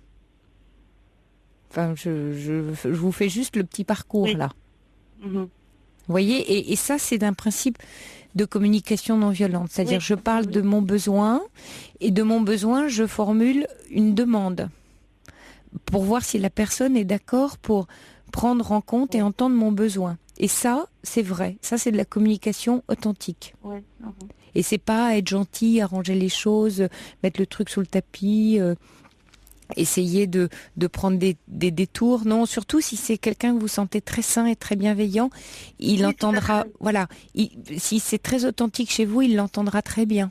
Speaker 1: Enfin, je vous fais juste le petit parcours là. Vous voyez, et ça c'est d'un principe de communication non violente, c'est-à-dire je parle de mon besoin, et de mon besoin je formule une demande pour voir si la personne est d'accord pour prendre en compte et entendre mon besoin. Et ça, c'est vrai. Ça, c'est de la communication authentique. Et c'est pas être gentil, arranger les choses, mettre le truc sous le tapis, essayer de prendre des détours. Non, surtout si c'est quelqu'un que vous sentez très sain et très bienveillant, il entendra... Voilà. Si c'est très authentique chez vous, il l'entendra très bien.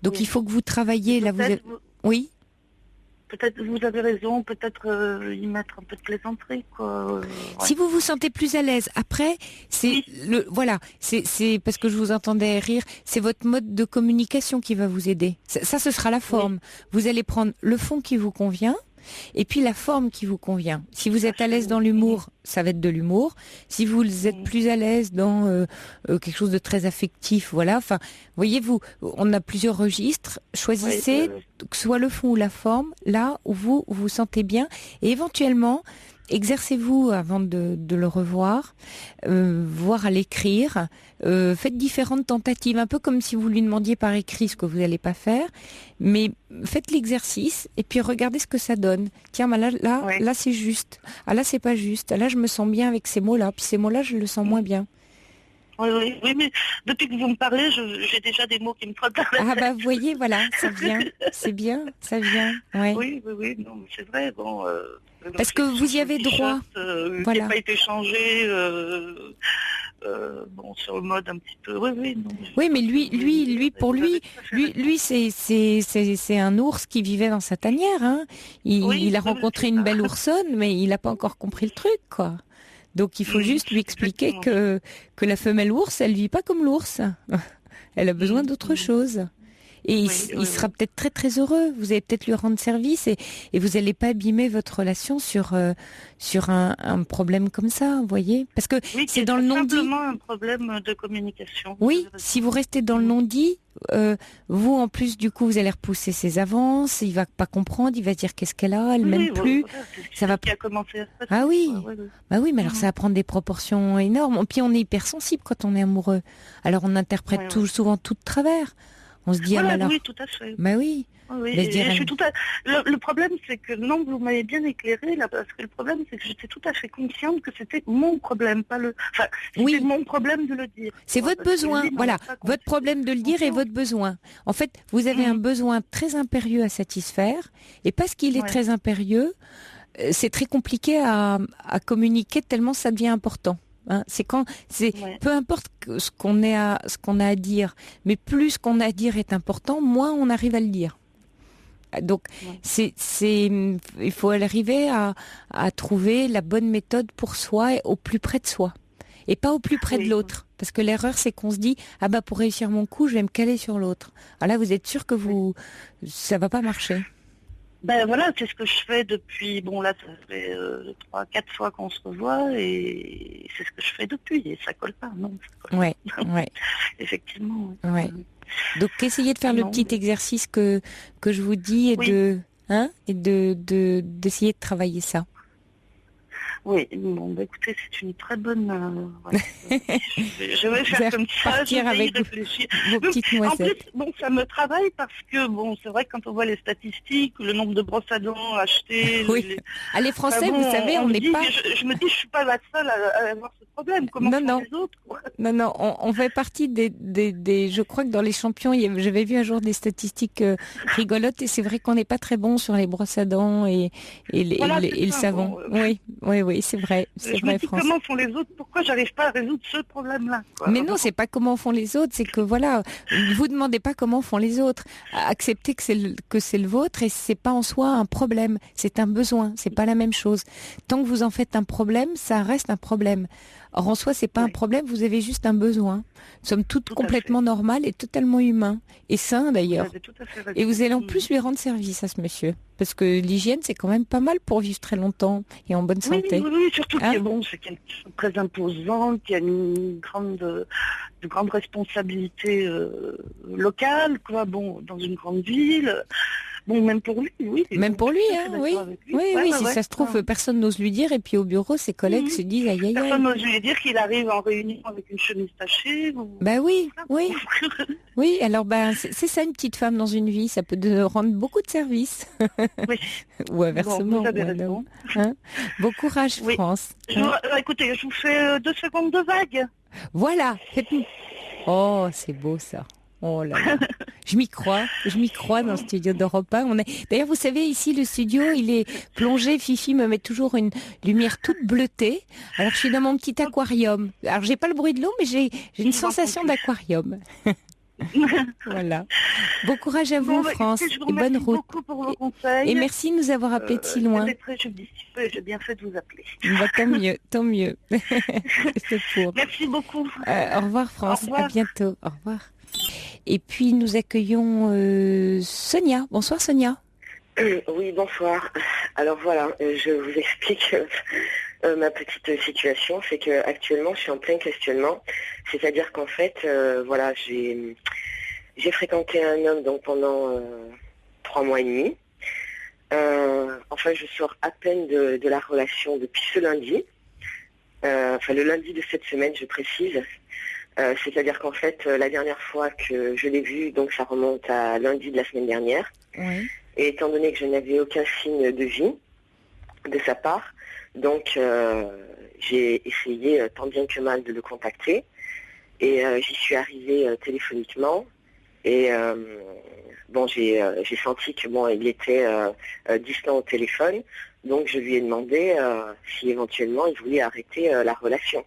Speaker 1: Donc il faut que vous travailliez... Là, Oui.
Speaker 5: Peut-être vous avez raison, peut-être y mettre un peu de plaisanterie, quoi.
Speaker 1: Si vous vous sentez plus à l'aise, après, c'est c'est parce que je vous entendais rire, c'est votre mode de communication qui va vous aider. Ça ce sera la forme. Vous allez prendre le fond qui vous convient, et puis la forme qui vous convient. Si vous êtes à l'aise dans l'humour, ça va être de l'humour. Si vous êtes plus à l'aise dans quelque chose de très affectif, voilà. Enfin, voyez-vous, on a plusieurs registres. Choisissez que soit le fond ou la forme, là où vous vous sentez bien, et éventuellement exercez-vous avant de le revoir, voire à l'écrire. Faites différentes tentatives, un peu comme si vous lui demandiez par écrit ce que vous n'allez pas faire, mais faites l'exercice et puis regardez ce que ça donne. Tiens, bah là c'est juste. Ah là c'est pas juste. Là je me sens bien avec ces mots-là, puis ces mots-là je le sens moins bien.
Speaker 5: Oui, mais depuis que vous me parlez, j'ai déjà des mots qui me trottent dans la tête.
Speaker 1: Ah bah vous voyez, voilà, ça vient, c'est bien, ça vient. Ouais.
Speaker 5: Oui, non, mais c'est vrai, bon...
Speaker 1: Parce que vous y avez droit.
Speaker 5: Qui n'a pas été changé, sur le mode un petit peu... Oui,
Speaker 1: mais lui, c'est un ours qui vivait dans sa tanière. Hein. Il a rencontré une belle oursonne, mais il n'a pas encore compris le truc, quoi. Donc il faut juste lui expliquer que la femelle ours, elle vit pas comme l'ours. Elle a besoin d'autre chose. Et il sera peut-être très très heureux. Vous allez peut-être lui rendre service et vous n'allez pas abîmer votre relation sur un problème comme ça, vous voyez. Parce que c'est dans le non-dit.
Speaker 5: Simplement un problème de communication.
Speaker 1: Oui, si vous restez dans le non-dit, vous en plus du coup vous allez repousser ses avances. Il va pas comprendre. Il va dire qu'est-ce qu'elle a, elle m'aime plus. Ça va.
Speaker 5: Qui a commencé à se passer.
Speaker 1: Ah oui. Bah oui, mais alors ça va prendre des proportions énormes. Puis on est hypersensible quand on est amoureux. Alors on interprète souvent tout de travers. On se dit,
Speaker 5: Voilà,
Speaker 1: ah bah alors,
Speaker 5: oui, tout à fait.
Speaker 1: bah oui.
Speaker 5: Oui,
Speaker 1: Mais je
Speaker 5: et
Speaker 1: dirais-
Speaker 5: je suis le problème, c'est que non, vous m'avez bien éclairé là, parce que le problème, c'est que j'étais tout à fait consciente que c'était mon problème, pas le. Enfin, c'était
Speaker 1: Oui.
Speaker 5: mon problème de le dire.
Speaker 1: C'est
Speaker 5: Parce
Speaker 1: votre
Speaker 5: que
Speaker 1: besoin,
Speaker 5: lui n'en
Speaker 1: voilà,
Speaker 5: a pas
Speaker 1: votre problème de le dire et
Speaker 5: conscience.
Speaker 1: votre besoin. En fait, vous avez un besoin très impérieux à satisfaire, et parce qu'il est
Speaker 5: Ouais.
Speaker 1: très impérieux, c'est très compliqué à communiquer tellement ça devient important. Hein.
Speaker 5: Ouais.
Speaker 1: Peu importe ce qu'on a à dire, mais plus ce qu'on a à dire est important, moins on arrive à le dire. Donc,
Speaker 5: Ouais.
Speaker 1: il faut arriver à trouver la bonne méthode pour soi, et au plus près de soi. Et pas au plus près de l'autre. Parce que l'erreur, c'est qu'on se dit, ah bah, pour réussir mon coup, je vais me caler sur l'autre. Alors là, vous êtes sûr que ça va pas marcher.
Speaker 5: Ben voilà, c'est ce que je fais depuis, bon là, ça fait 3-4 fois qu'on se revoit, et c'est ce que je fais depuis, et ça colle pas, non, ça colle
Speaker 1: Ouais,
Speaker 5: pas.
Speaker 1: ouais.
Speaker 5: Effectivement.
Speaker 1: Ouais. Donc, essayez de faire le
Speaker 5: Non,
Speaker 1: petit exercice que je vous dis et
Speaker 5: Oui.
Speaker 1: d'essayer de travailler ça.
Speaker 5: Oui, bon, bah, écoutez, c'est une très bonne... je vais
Speaker 1: Vous
Speaker 5: faire
Speaker 1: allez
Speaker 5: comme ça,
Speaker 1: repartir
Speaker 5: je vais y
Speaker 1: avec
Speaker 5: réfléchir.
Speaker 1: vos petites
Speaker 5: En
Speaker 1: noisettes.
Speaker 5: plus, bon, ça me travaille parce que, bon, c'est vrai que quand on voit les statistiques, le nombre de brosses à dents achetées...
Speaker 1: Oui. Les Français,
Speaker 5: Enfin, bon,
Speaker 1: vous savez, on
Speaker 5: me
Speaker 1: n'est
Speaker 5: dit
Speaker 1: pas...
Speaker 5: que je me dis, je suis pas la seule à avoir ce problème. Comment font les autres, quoi.
Speaker 1: Non, on fait partie des... Je crois que dans les champions, j'avais vu un jour des statistiques rigolotes, et c'est vrai qu'on n'est pas très bon sur les brosses à dents et
Speaker 5: Voilà, c'est
Speaker 1: le
Speaker 5: ça,
Speaker 1: bon,
Speaker 5: bon,
Speaker 1: Oui, c'est vrai. C'est
Speaker 5: je me
Speaker 1: vrai,
Speaker 5: dis
Speaker 1: France.
Speaker 5: comment font les autres, pourquoi j'arrive pas à résoudre ce problème-là, quoi.
Speaker 1: Mais non, c'est pas comment font les autres, c'est que voilà, vous demandez pas comment font les autres. Acceptez que c'est le vôtre, et c'est pas en soi un problème, c'est un besoin, c'est pas la même chose. Tant que vous en faites un problème, ça reste un problème. Or en soi, c'est pas un problème, vous avez juste un besoin. Nous sommes toutes
Speaker 5: Tout à
Speaker 1: complètement normales et totalement humains et sains d'ailleurs.
Speaker 5: Vous avez tout à fait raison.
Speaker 1: Et vous allez en plus lui rendre service à ce monsieur, parce que l'hygiène c'est quand même pas mal pour vivre très longtemps et en bonne santé.
Speaker 5: Oui, surtout
Speaker 1: Hein
Speaker 5: qu'il est bon, c'est quelqu'un de très imposant, qui a une grande responsabilité locale, quoi, bon, dans une grande ville. Bon, même pour lui, oui.
Speaker 1: Même pour lui,
Speaker 5: Je suis
Speaker 1: hein,
Speaker 5: d'accord
Speaker 1: oui.
Speaker 5: avec lui.
Speaker 1: Oui,
Speaker 5: Ouais,
Speaker 1: si ça se trouve, personne n'ose lui dire, et puis au bureau, ses collègues se disent aïe aïe aïe.
Speaker 5: Personne n'ose lui dire qu'il arrive en réunion avec une chemise tachée.
Speaker 1: Ben oui. Oui, alors c'est ça une petite femme dans une vie, ça peut rendre beaucoup de services.
Speaker 5: Oui.
Speaker 1: Ou inversement.
Speaker 5: Bon, vous avez raison.
Speaker 1: Hein. Bon courage,
Speaker 5: Oui.
Speaker 1: France.
Speaker 5: Écoutez, je vous fais 2 secondes de vague.
Speaker 1: Voilà. Oh, c'est beau ça. Oh là là. Je m'y crois dans le studio d'Europe 1. D'ailleurs, vous savez, ici, le studio, il est plongé. Fifi me met toujours une lumière toute bleutée. Alors, je suis dans mon petit aquarium. Alors, j'ai pas le bruit de l'eau, mais j'ai une sensation d'aquarium. Voilà. Bon courage à vous, France,
Speaker 5: écoutez, je vous
Speaker 1: et bonne
Speaker 5: remercie
Speaker 1: route.
Speaker 5: beaucoup pour vos conseils.
Speaker 1: Et merci de nous avoir appelés de si loin.
Speaker 5: C'était très judicieux, j'ai bien fait de vous appeler.
Speaker 1: Tant mieux. C'est pour.
Speaker 5: Merci beaucoup.
Speaker 1: Au revoir, France.
Speaker 5: Au revoir.
Speaker 1: À bientôt. Au revoir. Et puis nous accueillons Sonia. Bonsoir Sonia.
Speaker 6: Oui, bonsoir. Alors voilà, je vous explique ma petite situation. C'est que actuellement, je suis en plein questionnement. C'est-à-dire qu'en fait, voilà, j'ai fréquenté un homme donc pendant 3 mois et demi. Enfin, je sors à peine de la relation depuis ce lundi. Enfin, le lundi de cette semaine, je précise. C'est-à-dire qu'en fait, la dernière fois que je l'ai vu, donc ça remonte à lundi de la semaine dernière.
Speaker 1: Oui.
Speaker 6: Et étant donné que je n'avais aucun signe de vie de sa part, donc j'ai essayé tant bien que mal de le contacter. Et j'y suis arrivée téléphoniquement. Et bon, j'ai senti que bon, il était distant au téléphone. Donc je lui ai demandé si éventuellement il voulait arrêter la relation,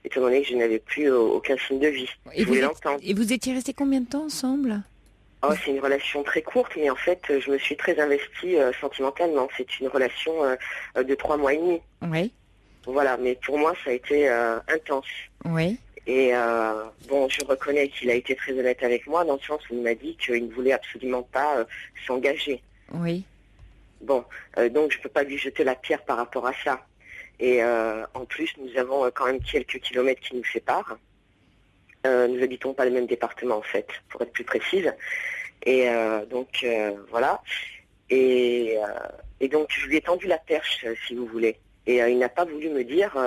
Speaker 6: étant donné que je n'avais plus aucun signe de vie. Je voulais l'entendre.
Speaker 1: Et vous étiez restés combien de temps ensemble?
Speaker 6: Oh, c'est une relation très courte, mais en fait, je me suis très investie sentimentalement. C'est une relation de 3 mois et demi.
Speaker 1: Oui.
Speaker 6: Voilà, mais pour moi, ça a été intense.
Speaker 1: Oui.
Speaker 6: Et bon, je reconnais qu'il a été très honnête avec moi, dans le sens où il m'a dit qu'il ne voulait absolument pas s'engager.
Speaker 1: Oui.
Speaker 6: Bon, donc je ne peux pas lui jeter la pierre par rapport à ça. Et en plus, nous avons quand même quelques kilomètres qui nous séparent. Nous habitons pas le même département en fait, pour être plus précise. Et donc voilà. Et donc je lui ai tendu la perche, si vous voulez. Et il n'a pas voulu me dire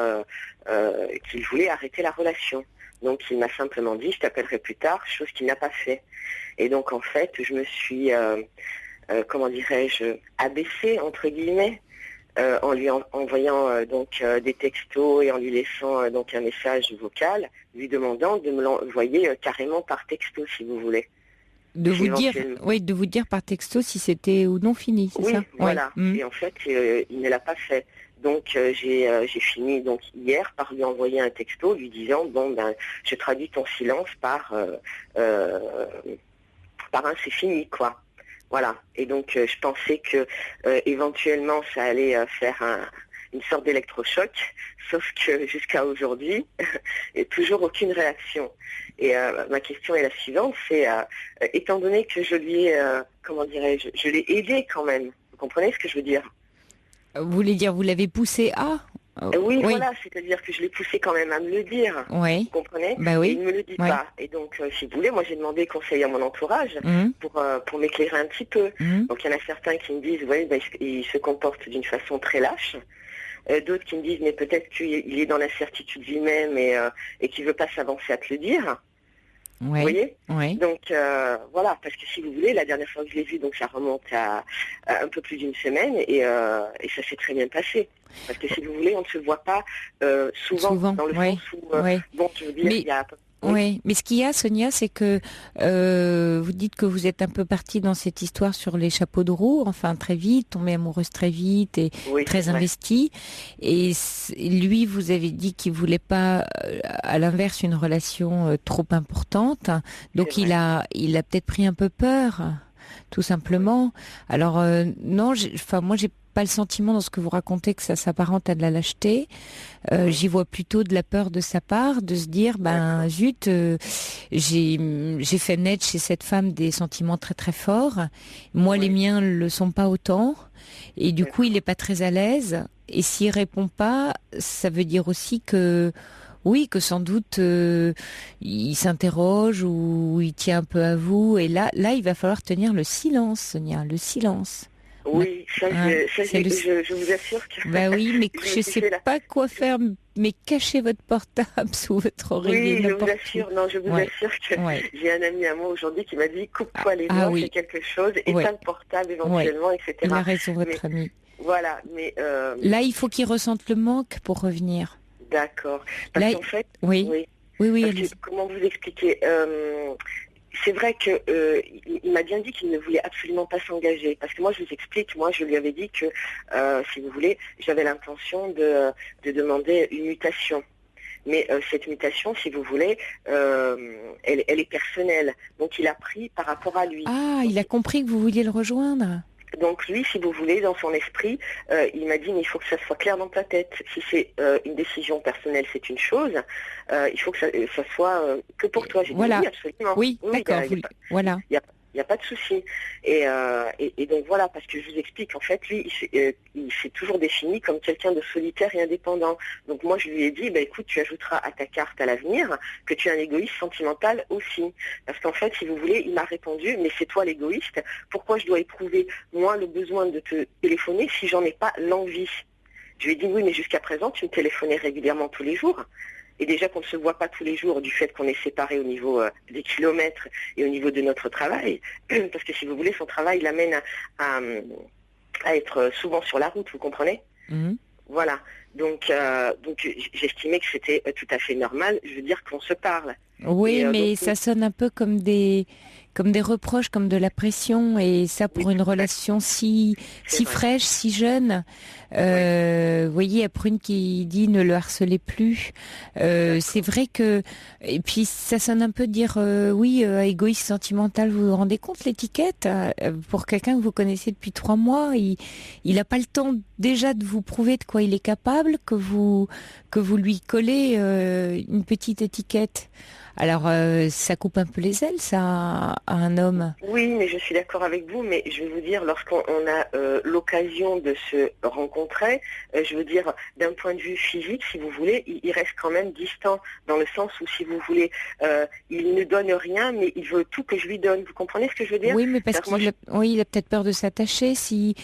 Speaker 6: qu'il voulait arrêter la relation. Donc il m'a simplement dit je t'appellerai plus tard, chose qu'il n'a pas fait. Et donc en fait je me suis comment dirais-je abaissée entre guillemets en lui envoyant donc des textos et en lui laissant donc un message vocal lui demandant de me l'envoyer carrément par texto si vous voulez.
Speaker 1: De vous dire par texto si c'était ou non fini, c'est
Speaker 6: oui,
Speaker 1: ça?
Speaker 6: Voilà.
Speaker 1: Oui.
Speaker 6: Et en fait, il ne l'a pas fait. Donc j'ai fini donc hier par lui envoyer un texto lui disant bon ben je traduis ton silence par un c'est fini quoi. Voilà. Et donc je pensais que éventuellement ça allait faire une sorte d'électrochoc, sauf que jusqu'à aujourd'hui, il n'y a toujours aucune réaction. Et ma question est la suivante, c'est étant donné que je lui ai, comment dirais-je, je l'ai aidé quand même. Vous comprenez ce que je veux dire?
Speaker 1: Vous voulez dire vous l'avez poussé à
Speaker 6: oui, voilà, c'est-à-dire que je l'ai poussé quand même à me le dire.
Speaker 1: Oui.
Speaker 6: Vous comprenez?
Speaker 1: Bah oui.
Speaker 6: Et il ne me le dit pas. Et donc, si vous voulez, moi j'ai demandé conseil à mon entourage pour m'éclairer un petit peu. Donc il y en a certains qui me disent, oui, ben, il se comporte d'une façon très lâche. D'autres qui me disent, mais peut-être qu'il est dans l'incertitude lui-même et qu'il ne veut pas s'avancer à te le dire. Vous voyez? Donc voilà, parce que si vous voulez, la dernière fois que je l'ai vu, donc ça remonte à un peu plus d'une semaine et ça s'est très bien passé. Parce que si vous voulez, on ne se voit pas souvent dans le sens où, bon, je veux dire, il y a...
Speaker 1: Oui, mais ce qu'il y a, Sonia, c'est que vous dites que vous êtes un peu partie dans cette histoire sur les chapeaux de roue, enfin très vite, tombée amoureuse très vite et très investie. Et lui, vous avez dit qu'il voulait pas, à l'inverse, une relation trop importante. Donc il a peut-être pris un peu peur, tout simplement. Alors non, moi j'ai pas le sentiment dans ce que vous racontez que ça s'apparente à de la lâcheté. J'y vois plutôt de la peur de sa part, de se dire ben zut, j'ai fait naître chez cette femme des sentiments très très forts. Moi les miens le sont pas autant et du coup il est pas très à l'aise. Et s'il répond pas, ça veut dire aussi que oui, que sans doute il s'interroge ou il tient un peu à vous. Et là il va falloir tenir le silence, Sonia, le silence.
Speaker 6: Oui, je vous assure que...
Speaker 1: Bah oui, mais je ne sais pas quoi faire, mais cachez votre portable sous votre oreiller.
Speaker 6: Oui, je vous assure que j'ai un ami à moi aujourd'hui qui m'a dit coupe-toi les doigts, fais quelque chose, éteins le portable éventuellement, etc.
Speaker 1: Il a raison, votre ami.
Speaker 6: Voilà, mais...
Speaker 1: Là, il faut qu'il ressente le manque pour revenir.
Speaker 6: D'accord. Parce qu'en fait...
Speaker 1: Oui.
Speaker 6: Comment vous expliquer c'est vrai que il m'a bien dit qu'il ne voulait absolument pas s'engager. Parce que moi, je vous explique, moi, je lui avais dit que, si vous voulez, j'avais l'intention de demander une mutation. Mais cette mutation, si vous voulez, elle est personnelle. Donc, il a pris par rapport à lui.
Speaker 1: Ah, il a compris que vous vouliez le rejoindre.
Speaker 6: Donc lui, si vous voulez, dans son esprit, il m'a dit mais il faut que ça soit clair dans ta tête. Si c'est une décision personnelle, c'est une chose. Il faut que ça soit que pour toi. J'ai dit oui, absolument.
Speaker 1: Oui, d'accord. Voilà.
Speaker 6: Il n'y a pas de souci. Et donc voilà, parce que je vous explique, en fait, lui, il s'est toujours défini comme quelqu'un de solitaire et indépendant. Donc moi, je lui ai dit, écoute, tu ajouteras à ta carte à l'avenir que tu es un égoïste sentimental aussi. Parce qu'en fait, si vous voulez, il m'a répondu, mais c'est toi l'égoïste. Pourquoi je dois éprouver, moi, le besoin de te téléphoner si j'en ai pas l'envie? Je lui ai dit, oui, mais jusqu'à présent, tu me téléphonais régulièrement tous les jours. Et déjà qu'on ne se voit pas tous les jours du fait qu'on est séparés au niveau des kilomètres et au niveau de notre travail, parce que si vous voulez, son travail l'amène à être souvent sur la route, vous comprenez? Voilà. Donc j'estimais que c'était tout à fait normal, je veux dire, qu'on se parle.
Speaker 1: Oui, mais ça sonne un peu comme des reproches, comme de la pression, et ça pour une relation si fraîche, si jeune. Vous voyez, à Prune qui dit ne le harcelez plus. C'est vrai que, et puis ça sonne un peu de dire égoïste sentimental. Vous vous rendez compte l'étiquette pour quelqu'un que vous connaissez depuis 3 mois, il n'a pas le temps déjà de vous prouver de quoi il est capable, que vous lui collez une petite étiquette. Alors, ça coupe un peu les ailes, ça, à un homme.
Speaker 6: Oui, mais je suis d'accord avec vous, mais je vais vous dire, lorsqu'on a l'occasion de se rencontrer, je veux dire, d'un point de vue physique, si vous voulez, il reste quand même distant, dans le sens où, si vous voulez, il ne donne rien, mais il veut tout que je lui donne. Vous comprenez ce que je veux dire?
Speaker 1: Oui, mais parce qu'il a peut-être peur de s'attacher. Si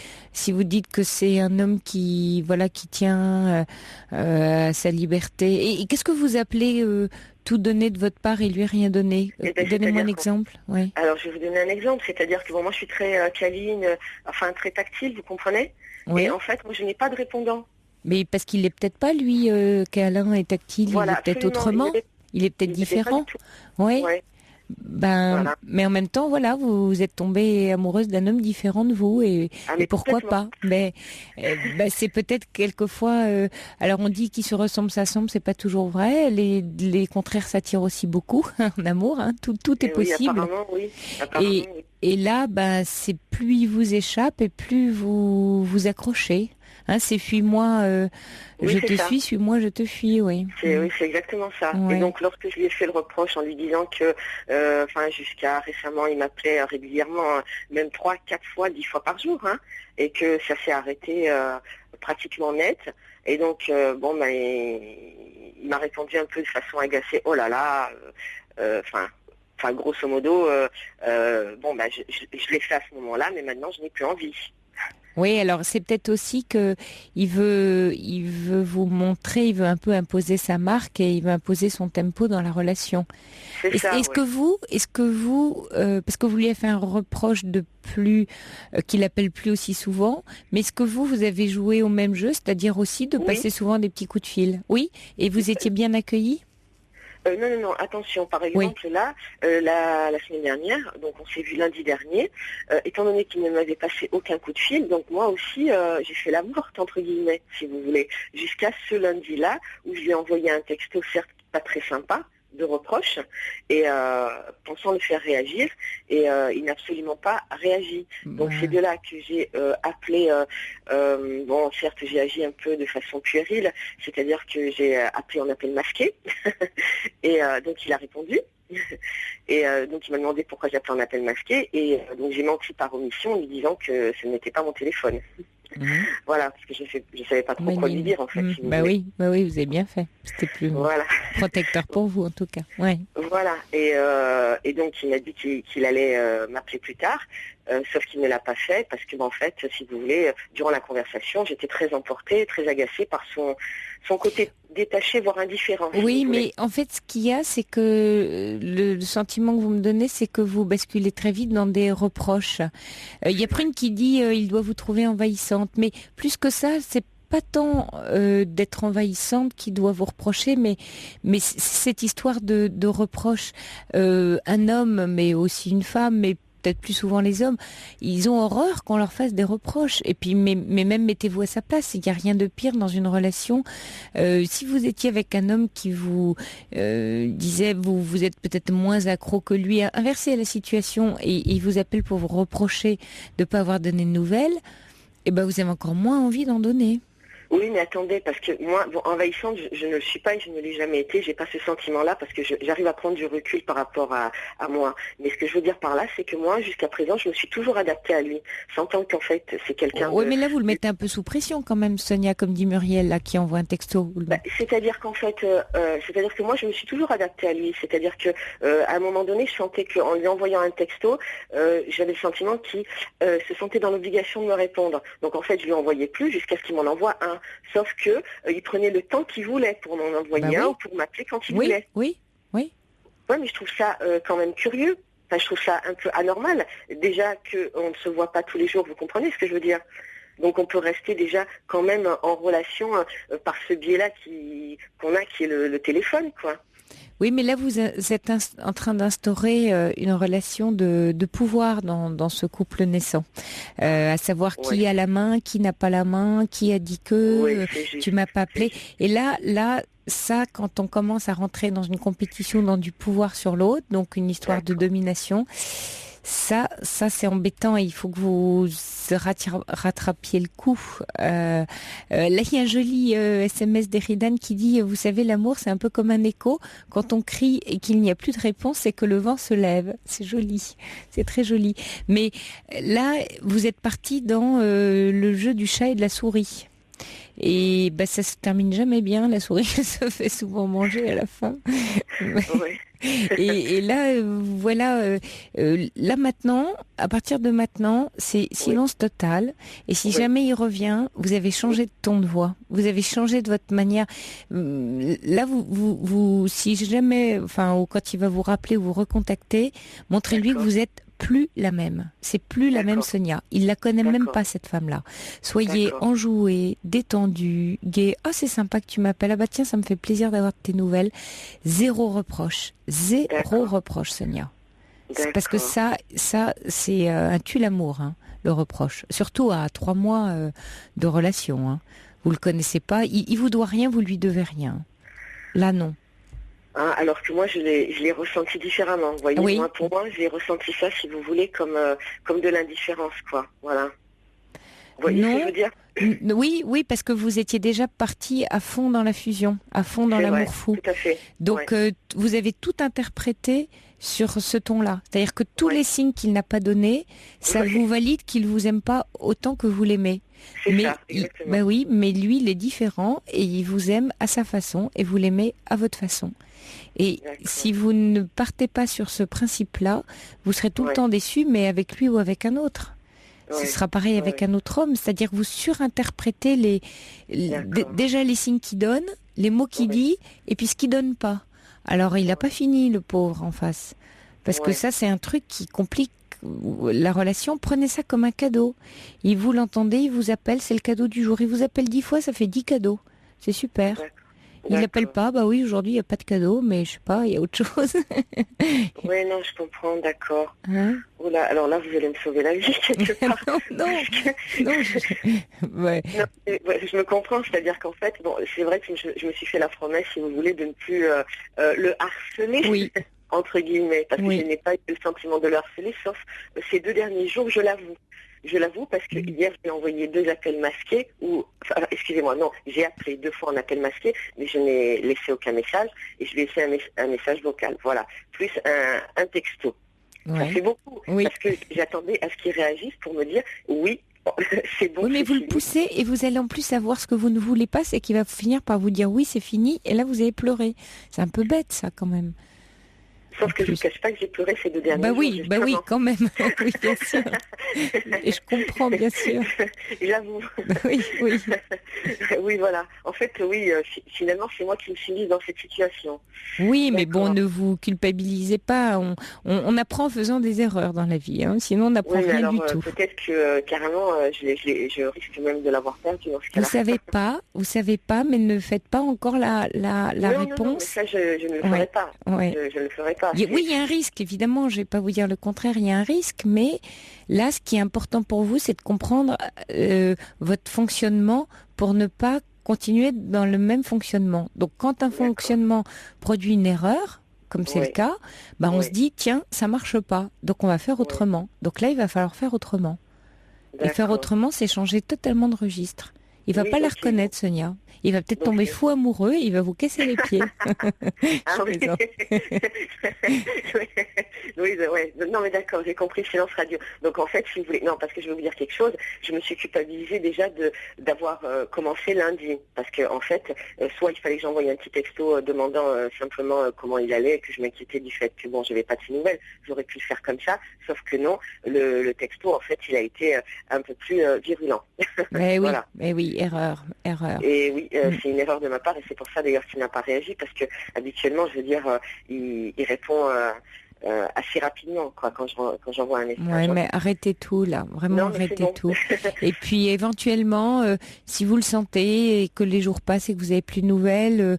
Speaker 1: vous dites que c'est un homme qui tient à sa liberté. Et qu'est-ce que vous appelez tout donner de votre part et lui rien donner? Donnez-moi un exemple. Ouais.
Speaker 6: Alors, je vais vous donner un exemple. C'est-à-dire que moi, je suis très câline, très tactile, vous comprenez?
Speaker 1: Oui.
Speaker 6: Et en fait, moi, je n'ai pas de répondant.
Speaker 1: Mais parce qu'il n'est peut-être pas, lui, câlin et tactile,
Speaker 6: voilà,
Speaker 1: il est peut-être
Speaker 6: absolument.
Speaker 1: autrement. Il est peut-être différent. Oui. Ouais. Voilà. Mais en même temps, voilà, vous êtes tombée amoureuse d'un homme différent de vous et pourquoi pas? Mais c'est peut-être quelquefois. Alors on dit qu'ils se ressemblent, s'assemblent, c'est pas toujours vrai. Les contraires s'attirent aussi beaucoup en amour. Hein. Tout est possible.
Speaker 6: Oui.
Speaker 1: Et là, c'est plus il vous échappe et plus vous accrochez. Hein, c'est fuis-moi, je te fuis, suis-moi, je te fuis, oui.
Speaker 6: Oui, c'est exactement ça. Ouais. Et donc, lorsque je lui ai fait le reproche en lui disant que, jusqu'à récemment, il m'appelait régulièrement, même 3, 4 fois, 10 fois par jour, hein, et que ça s'est arrêté pratiquement net. Et donc, il m'a répondu un peu de façon agacée, oh là là, grosso modo, je l'ai fait à ce moment-là, mais maintenant, je n'ai plus envie.
Speaker 1: Oui, alors c'est peut-être aussi que il veut vous montrer, il veut un peu imposer sa marque et il veut imposer son tempo dans la relation. Est-ce que vous, parce que vous lui avez fait un reproche de plus, qu'il appelle plus aussi souvent, mais est-ce que vous avez joué au même jeu, c'est-à-dire aussi de passer souvent des petits coups de fil? Oui, et vous étiez bien accueillis?
Speaker 6: Non, attention, par exemple, là, la semaine dernière, donc on s'est vu lundi dernier, étant donné qu'il ne m'avait passé aucun coup de fil, donc moi aussi, j'ai fait la morte, entre guillemets, si vous voulez, jusqu'à ce lundi-là, où je lui ai envoyé un texto, certes pas très sympa, de reproches, et pensant le faire réagir, et il n'a absolument pas réagi. Donc c'est de là que j'ai appelé, certes j'ai agi un peu de façon puérile, c'est-à-dire que j'ai appelé en appel masqué, et donc il a répondu, et donc il m'a demandé pourquoi j'appelais en appel masqué, et donc j'ai menti par omission en lui disant que ce n'était pas mon téléphone. Voilà, parce que je savais pas trop quoi lui dire en fait. Si vous
Speaker 1: oui, vous avez bien fait. C'était plus protecteur pour vous en tout cas. Ouais.
Speaker 6: Voilà, et donc il m'a dit qu'il allait m'appeler plus tard, sauf qu'il ne l'a pas fait parce que en fait, si vous voulez, durant la conversation, j'étais très emportée, très agacée par son côté détaché, voire indifférent.
Speaker 1: Oui, mais en fait, ce qu'il y a, c'est que le sentiment que vous me donnez, c'est que vous basculez très vite dans des reproches. Il y a Prune qui dit il doit vous trouver envahissante, mais plus que ça, c'est pas tant d'être envahissante qui doit vous reprocher, mais cette histoire de reproche. Un homme, mais aussi une femme, mais peut-être plus souvent les hommes, ils ont horreur qu'on leur fasse des reproches. Et puis, mais même mettez-vous à sa place, il n'y a rien de pire dans une relation. Si vous étiez avec un homme qui vous disait, vous êtes peut-être moins accro que lui, inversez la situation et il vous appelle pour vous reprocher de ne pas avoir donné de nouvelles, vous avez encore moins envie d'en donner.
Speaker 6: Oui, mais attendez, parce que moi, envahissante, je ne le suis pas et je ne l'ai jamais été. J'ai pas ce sentiment-là parce que j'arrive à prendre du recul par rapport à moi. Mais ce que je veux dire par là, c'est que moi, jusqu'à présent, je me suis toujours adaptée à lui, sentant qu'en fait, c'est quelqu'un.
Speaker 1: Oui, mais là, vous le mettez un peu sous pression quand même, Sonia, comme dit Muriel, là, qui envoie un texto.
Speaker 6: C'est-à-dire qu'en fait, c'est-à-dire que moi, je me suis toujours adaptée à lui. C'est-à-dire que à un moment donné, je sentais qu'en lui envoyant un texto, j'avais le sentiment qu'il se sentait dans l'obligation de me répondre. Donc en fait, je lui envoyais plus jusqu'à ce qu'il m'en envoie un. Sauf que il prenait le temps qu'il voulait pour m'en envoyer un ou pour m'appeler quand il voulait.
Speaker 1: Oui.
Speaker 6: Ouais, mais je trouve ça quand même curieux. Enfin, je trouve ça un peu anormal. Déjà qu'on ne se voit pas tous les jours, vous comprenez ce que je veux dire? Donc on peut rester déjà quand même en relation par ce biais-là qu'on a, qui est le téléphone, quoi.
Speaker 1: Oui, mais là, vous êtes en train d'instaurer une relation de pouvoir dans ce couple naissant. À savoir qui a la main, qui n'a pas la main, qui a dit que tu m'as pas appelé. Et là, ça, quand on commence à rentrer dans une compétition, dans du pouvoir sur l'autre, donc une histoire de domination, ça c'est embêtant et il faut que vous rattrapiez le coup. Là, il y a un joli SMS d'Eridan qui dit, vous savez, l'amour, c'est un peu comme un écho. Quand on crie et qu'il n'y a plus de réponse, c'est que le vent se lève. C'est joli, c'est très joli. Mais là, vous êtes parti dans le jeu du chat et de la souris. Et ça se termine jamais bien. La souris se fait souvent manger à la fin.
Speaker 6: Oui.
Speaker 1: Et là, voilà, là maintenant, à partir de maintenant, c'est silence total. Et si jamais il revient, vous avez changé de ton de voix, vous avez changé de votre manière. Là, vous, si jamais, ou quand il va vous rappeler ou vous recontacter, montrez-lui que vous êtes plus la même. C'est plus la même Sonia. Il la connaît même pas, cette femme-là. Soyez enjouée, détendue, gaie. Oh, c'est sympa que tu m'appelles. Ah bah tiens, ça me fait plaisir d'avoir tes nouvelles. Zéro reproche. Zéro reproche, Sonia. Parce que ça c'est un tue l'amour, hein, le reproche. Surtout à 3 mois de relation. Hein. Vous le connaissez pas. Il vous doit rien, vous lui devez rien. Là, non.
Speaker 6: Hein, alors que moi, je l'ai ressenti différemment. Vous voyez, pour moi, j'ai ressenti ça, si vous voulez, comme de l'indifférence, quoi. Voilà. Vous voyez ce que je veux dire ?
Speaker 1: Oui, parce que vous étiez déjà parti à fond dans la fusion, à fond dans l'amour fou.
Speaker 6: Tout à fait.
Speaker 1: Donc, vous avez tout interprété sur ce ton-là. C'est-à-dire que tous les signes qu'il n'a pas donnés, ça vous valide qu'il vous aime pas autant que vous l'aimez.
Speaker 6: C'est ça, exactement.
Speaker 1: Oui, mais lui, il est différent et il vous aime à sa façon et vous l'aimez à votre façon. Et si vous ne partez pas sur ce principe-là, vous serez tout le temps déçu, mais avec lui ou avec un autre. Ce sera pareil avec un autre homme, c'est-à-dire que vous surinterprétez déjà les signes qu'il donne, les mots qu'il dit, et puis ce qu'il donne pas. Alors il n'a pas fini, le pauvre, en face. Parce que ça, c'est un truc qui complique la relation. Prenez ça comme un cadeau. Vous l'entendez, il vous appelle, c'est le cadeau du jour. Il vous appelle 10 fois, ça fait 10 cadeaux. C'est super. Il n'appelle pas, oui, aujourd'hui, il n'y a pas de cadeau, mais je sais pas, il y a autre chose.
Speaker 6: Oui, non, je comprends, d'accord. Hein? Oula, alors là, vous allez me sauver la vie, quelque part.
Speaker 1: non,
Speaker 6: je me comprends, c'est-à-dire qu'en fait, c'est vrai que je me suis fait la promesse, si vous voulez, de ne plus le harceler, entre guillemets, parce que je n'ai pas eu le sentiment de le harceler, sauf ces 2 derniers jours, je l'avoue. Je l'avoue parce que hier, j'ai envoyé 2 appels masqués j'ai appelé 2 fois en appel masqué, mais je n'ai laissé aucun message et je lui ai laissé un message vocal, voilà, plus un texto. Ça fait beaucoup, parce que j'attendais à ce qu'il réagisse pour me dire oui, c'est bon.
Speaker 1: Oui, mais vous le poussez et vous allez en plus savoir ce que vous ne voulez pas, c'est qu'il va finir par vous dire oui, c'est fini, et là vous allez pleurer. C'est un peu bête, ça, quand même.
Speaker 6: Sauf que je ne cache pas que j'ai pleuré ces 2 derniers jours.
Speaker 1: Oui, quand même. Oui, bien sûr. Et je comprends, bien sûr.
Speaker 6: J'avoue.
Speaker 1: Oui.
Speaker 6: Oui, voilà. En fait, finalement, c'est moi qui me suis mise dans cette situation.
Speaker 1: Oui, mais bon, ne vous culpabilisez pas. On apprend en faisant des erreurs dans la vie. Hein. Sinon, on n'apprend rien du tout.
Speaker 6: Peut-être que, carrément, je risque même de l'avoir perdu dans ce cas-là.
Speaker 1: Vous savez pas, mais ne faites pas encore la réponse.
Speaker 6: Non, mais ça, je ne le ferai pas. Je ne le ferai pas.
Speaker 1: Oui, il y a un risque, évidemment, je ne vais pas vous dire le contraire, il y a un risque, mais là, ce qui est important pour vous, c'est de comprendre votre fonctionnement pour ne pas continuer dans le même fonctionnement. Donc, quand un fonctionnement produit une erreur, comme c'est le cas, on se dit, tiens, ça marche pas, donc on va faire autrement. Donc là, il va falloir faire autrement. Et faire autrement, c'est changer totalement de registre. Il va pas la reconnaître, Sonia. Il va peut-être tomber fou amoureux et il va vous casser les pieds.
Speaker 6: Non, mais d'accord, j'ai compris, silence radio. Donc en fait, si vous voulez, non, parce que je vais vous dire quelque chose, je me suis culpabilisée déjà d'avoir commencé lundi. Parce que en fait, soit il fallait que j'envoie un petit texto demandant simplement comment il allait, et que je m'inquiétais du fait que je n'avais pas de ses nouvelles. J'aurais pu le faire comme ça, sauf que non, le texto, en fait, il a été un peu plus virulent.
Speaker 1: Mais oui, erreur.
Speaker 6: Et oui, c'est une erreur de ma part et c'est pour ça d'ailleurs qu'il n'a pas réagi parce que habituellement, je veux dire, il répond assez rapidement quand j'envoie un message.
Speaker 1: Oui, mais arrêtez tout là, vraiment arrêtez tout. Et puis éventuellement, si vous le sentez et que les jours passent et que vous n'avez plus de nouvelles,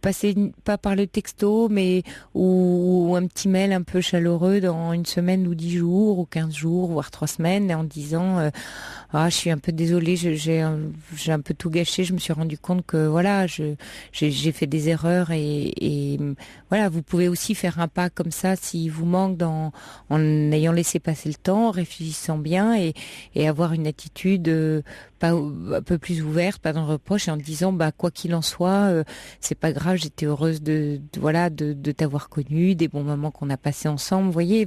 Speaker 1: passez pas par le texto, mais ou un petit mail un peu chaleureux dans 1 semaine ou 10 jours ou 15 jours, voire 3 semaines, en disant je suis un peu désolée, j'ai un peu tout gâché, je me suis rendu compte que voilà, j'ai fait des erreurs et voilà, vous pouvez aussi faire un pas comme ça s'il vous manque en ayant laissé passer le temps, en réfléchissant bien et avoir une attitude un peu plus ouverte, pas dans le reproche, et en disant quoi qu'il en soit, c'est pas pas grave, j'étais heureuse de t'avoir connu, des bons moments qu'on a passés ensemble. Vous voyez,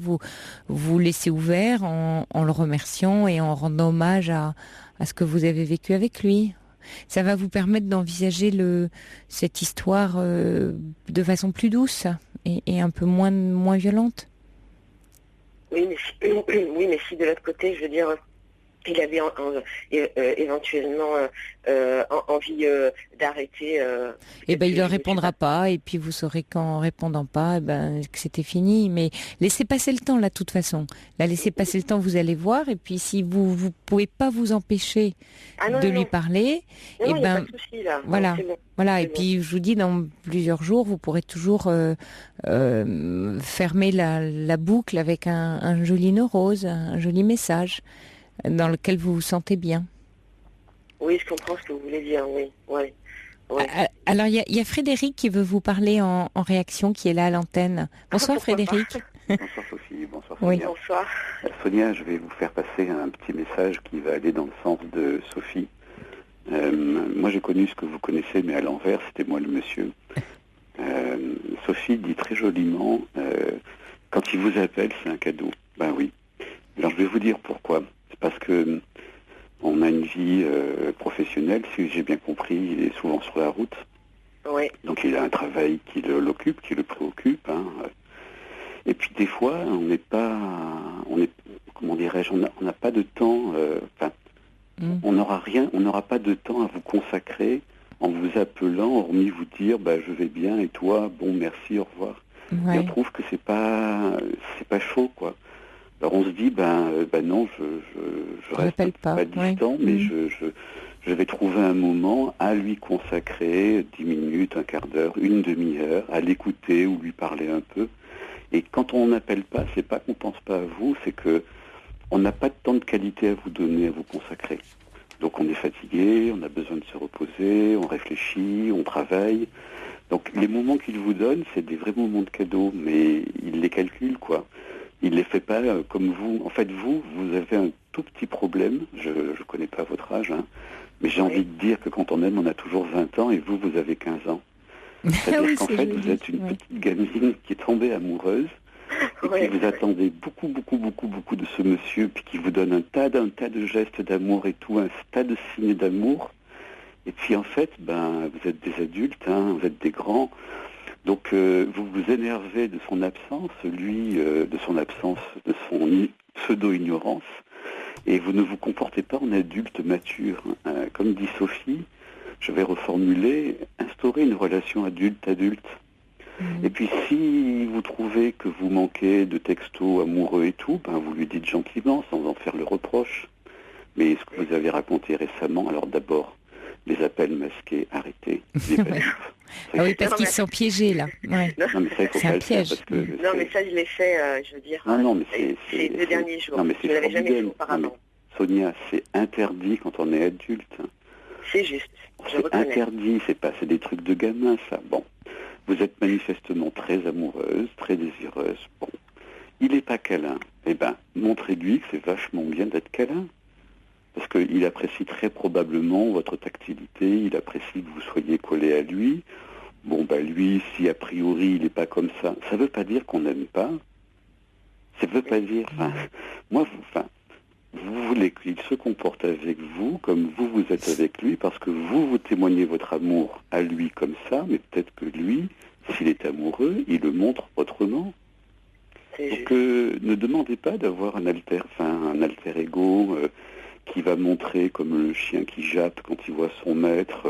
Speaker 1: vous laissez ouvert en le remerciant et en rendant hommage à ce que vous avez vécu avec lui. Ça va vous permettre d'envisager cette histoire de façon plus douce et un peu moins violente.
Speaker 6: Oui, mais si de l'autre côté, je veux dire, il avait éventuellement envie d'arrêter.
Speaker 1: Il ne répondra pas, et puis vous saurez qu'en répondant pas, que c'était fini. Mais laissez passer le temps, là, de toute façon. Là, laissez passer le temps, vous allez voir, et puis si vous pouvez pas vous empêcher lui parler,
Speaker 6: non, y a pas de souci, là.
Speaker 1: Voilà.
Speaker 6: Non, c'est bon.
Speaker 1: Voilà, et puis je vous dis, dans plusieurs jours, vous pourrez toujours fermer la boucle avec un joli nœud rose, un joli message dans lequel vous vous sentez bien.
Speaker 6: Oui, je comprends ce que vous voulez dire, oui. Ouais.
Speaker 1: Alors, il y a Frédéric qui veut vous parler en réaction, qui est là à l'antenne. Bonsoir Frédéric.
Speaker 7: Bonsoir Sophie, bonsoir Sonia.
Speaker 6: Oui. Bonsoir.
Speaker 7: Sonia, je vais vous faire passer un petit message qui va aller dans le sens de Sophie. Moi j'ai connu ce que vous connaissez, mais à l'envers, c'était moi le monsieur. Sophie dit très joliment, quand il vous appelle, c'est un cadeau. Ben oui. Alors je vais vous dire pourquoi. C'est parce que on a une vie professionnelle, si j'ai bien compris, il est souvent sur la route.
Speaker 6: Oui.
Speaker 7: Donc il a un travail qui l'occupe, qui le préoccupe. Et puis des fois, comment dirais-je, on n'a pas de temps. On n'aura pas de temps à vous consacrer en vous appelant, hormis vous dire, je vais bien et toi, bon merci, au revoir. Ouais. Et on trouve que c'est pas chaud, quoi. Alors on se dit, non, je reste pas distant, mais je vais trouver un moment à lui consacrer 10 minutes, un quart d'heure, une demi-heure, à l'écouter ou lui parler un peu. Et quand on n'appelle pas, c'est pas qu'on pense pas à vous, c'est que on n'a pas de temps de qualité à vous donner, à vous consacrer. Donc on est fatigué, on a besoin de se reposer, on réfléchit, on travaille. Donc les moments qu'il vous donne, c'est des vrais moments de cadeau, mais il les calcule, quoi. Il les fait pas comme vous. En fait, vous avez un tout petit problème. Je connais pas votre âge, mais j'ai envie de dire que quand on aime, on a toujours 20 ans et vous avez 15 ans. C'est-à-dire qu'en fait, vous êtes une petite gamine qui est tombée amoureuse et qui vous attendez beaucoup de ce monsieur, puis qui vous donne un tas de gestes d'amour et tout, un tas de signes d'amour. Et puis en fait, vous êtes des adultes, vous êtes des grands. Donc vous vous énervez de son absence, lui de son pseudo-ignorance, et vous ne vous comportez pas en adulte mature. Comme dit Sophie, je vais reformuler, instaurer une relation adulte-adulte. Et puis si vous trouvez que vous manquez de textos amoureux et tout, vous lui dites gentiment, sans en faire le reproche. Mais ce que vous avez raconté récemment, alors d'abord, les appels masqués, arrêtez.
Speaker 1: Oui, parce qu'ils sont piégés, là. Ouais.
Speaker 6: Non,
Speaker 7: mais ça, il faut pas le faire parce que
Speaker 6: non, mais ça, je l'ai fait, je veux dire,
Speaker 7: mais
Speaker 6: ces 2 derniers jours.
Speaker 7: Non, mais
Speaker 6: je ne l'avais jamais fait auparavant.
Speaker 7: Non, Sonia, c'est interdit quand on est adulte.
Speaker 6: C'est juste,
Speaker 7: c'est interdit, c'est des trucs de gamin, ça. Bon, vous êtes manifestement très amoureuse, très désireuse. Bon, il n'est pas câlin. Montrez-lui que c'est vachement bien d'être câlin. Parce qu'il apprécie très probablement votre tactilité, il apprécie que vous soyez collé à lui. Bon, lui, si a priori il n'est pas comme ça, ça ne veut pas dire qu'on n'aime pas. Ça ne veut pas dire... vous voulez qu'il se comporte avec vous comme vous êtes avec lui, parce que vous témoignez votre amour à lui comme ça, mais peut-être que lui, s'il est amoureux, il le montre autrement. Donc ne demandez pas d'avoir un alter ego... qui va montrer comme le chien qui jappe quand il voit son maître.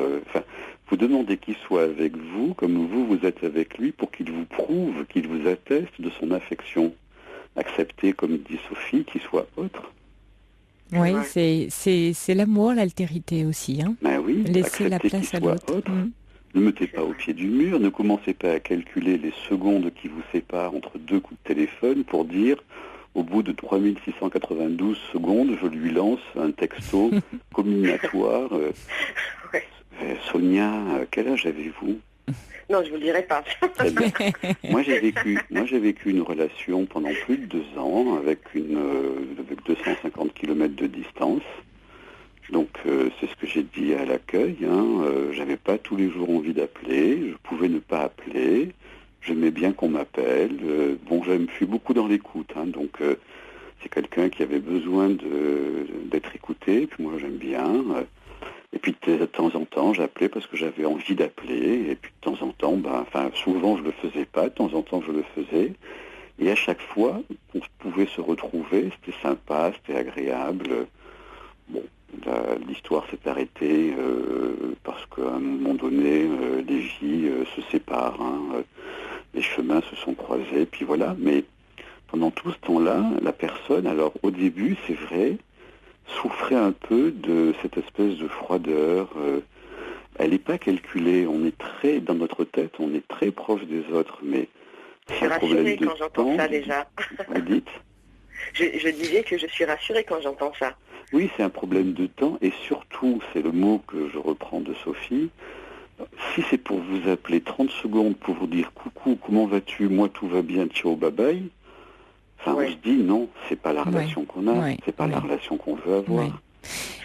Speaker 7: Vous demandez qu'il soit avec vous, comme vous êtes avec lui, pour qu'il vous prouve, qu'il vous atteste de son affection. Acceptez, comme dit Sophie, qu'il soit autre.
Speaker 1: Oui, c'est l'amour, l'altérité aussi.
Speaker 7: Oui,
Speaker 1: laissez la place à l'autre.
Speaker 7: Ne mettez pas au pied du mur, ne commencez pas à calculer les secondes qui vous séparent entre 2 coups de téléphone pour dire... Au bout de 3692 secondes, je lui lance un texto comminatoire. Sonia, quel âge avez-vous?
Speaker 6: Non, je ne vous le dirai pas.
Speaker 7: Très bien. Moi, j'ai vécu une relation pendant plus de 2 ans avec 250 km de distance. Donc c'est ce que j'ai dit à l'accueil. J'avais pas tous les jours envie d'appeler. Je pouvais ne pas appeler. J'aimais bien qu'on m'appelle. Je suis beaucoup dans l'écoute. Donc c'est quelqu'un qui avait besoin d'être écouté. Puis moi j'aime bien. Et puis de temps en temps j'appelais parce que j'avais envie d'appeler. Et puis de temps en temps, souvent je le faisais pas. De temps en temps je le faisais. Et à chaque fois, on pouvait se retrouver, c'était sympa, c'était agréable. Bon, l'histoire s'est arrêtée parce qu'à un moment donné, les vies se séparent, les chemins se sont croisés, puis voilà. Mais pendant tout ce temps-là, la personne, alors au début, c'est vrai, souffrait un peu de cette espèce de froideur. Elle n'est pas calculée, on est très, dans notre tête, on est très proche des autres, mais...
Speaker 6: Je suis rassurée quand j'entends ça déjà.
Speaker 7: Vous dites ?
Speaker 6: Je disais que je suis rassurée quand j'entends ça.
Speaker 7: Oui, c'est un problème de temps et surtout, c'est le mot que je reprends de Sophie, si c'est pour vous appeler 30 secondes pour vous dire coucou, comment vas-tu, moi tout va bien, ciao, bye bye, on se dit non, c'est pas la relation qu'on a, c'est pas la relation qu'on veut avoir.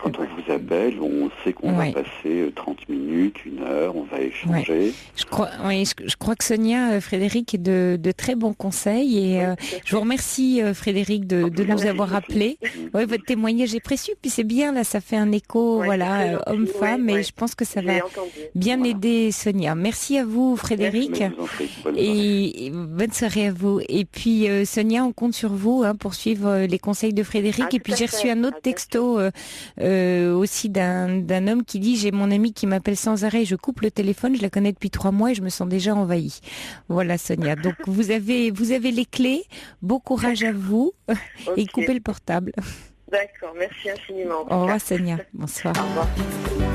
Speaker 7: Quand on vous appelle, on sait qu'on va passer 30 minutes, 1 heure, on va échanger.
Speaker 1: Je crois que Sonia, Frédéric, est de très bons conseils et je vous remercie Frédéric de nous avoir appelés. Votre témoignage est précieux, puis c'est bien, là ça fait un écho, homme-femme, et je pense que ça va bien aider Sonia. Merci à vous Frédéric, et bonne soirée à vous. Et puis Sonia, on compte sur vous pour suivre les conseils de Frédéric. Et puis j'ai reçu un autre texto aussi d'un homme qui dit: j'ai mon ami qui m'appelle sans arrêt, je coupe le téléphone, je la connais depuis 3 mois et je me sens déjà envahie. Voilà Sonia, donc vous avez les clés, beau courage à vous et coupez le portable.
Speaker 6: D'accord, merci infiniment.
Speaker 1: Au revoir Sonia, bonsoir.
Speaker 6: Au revoir.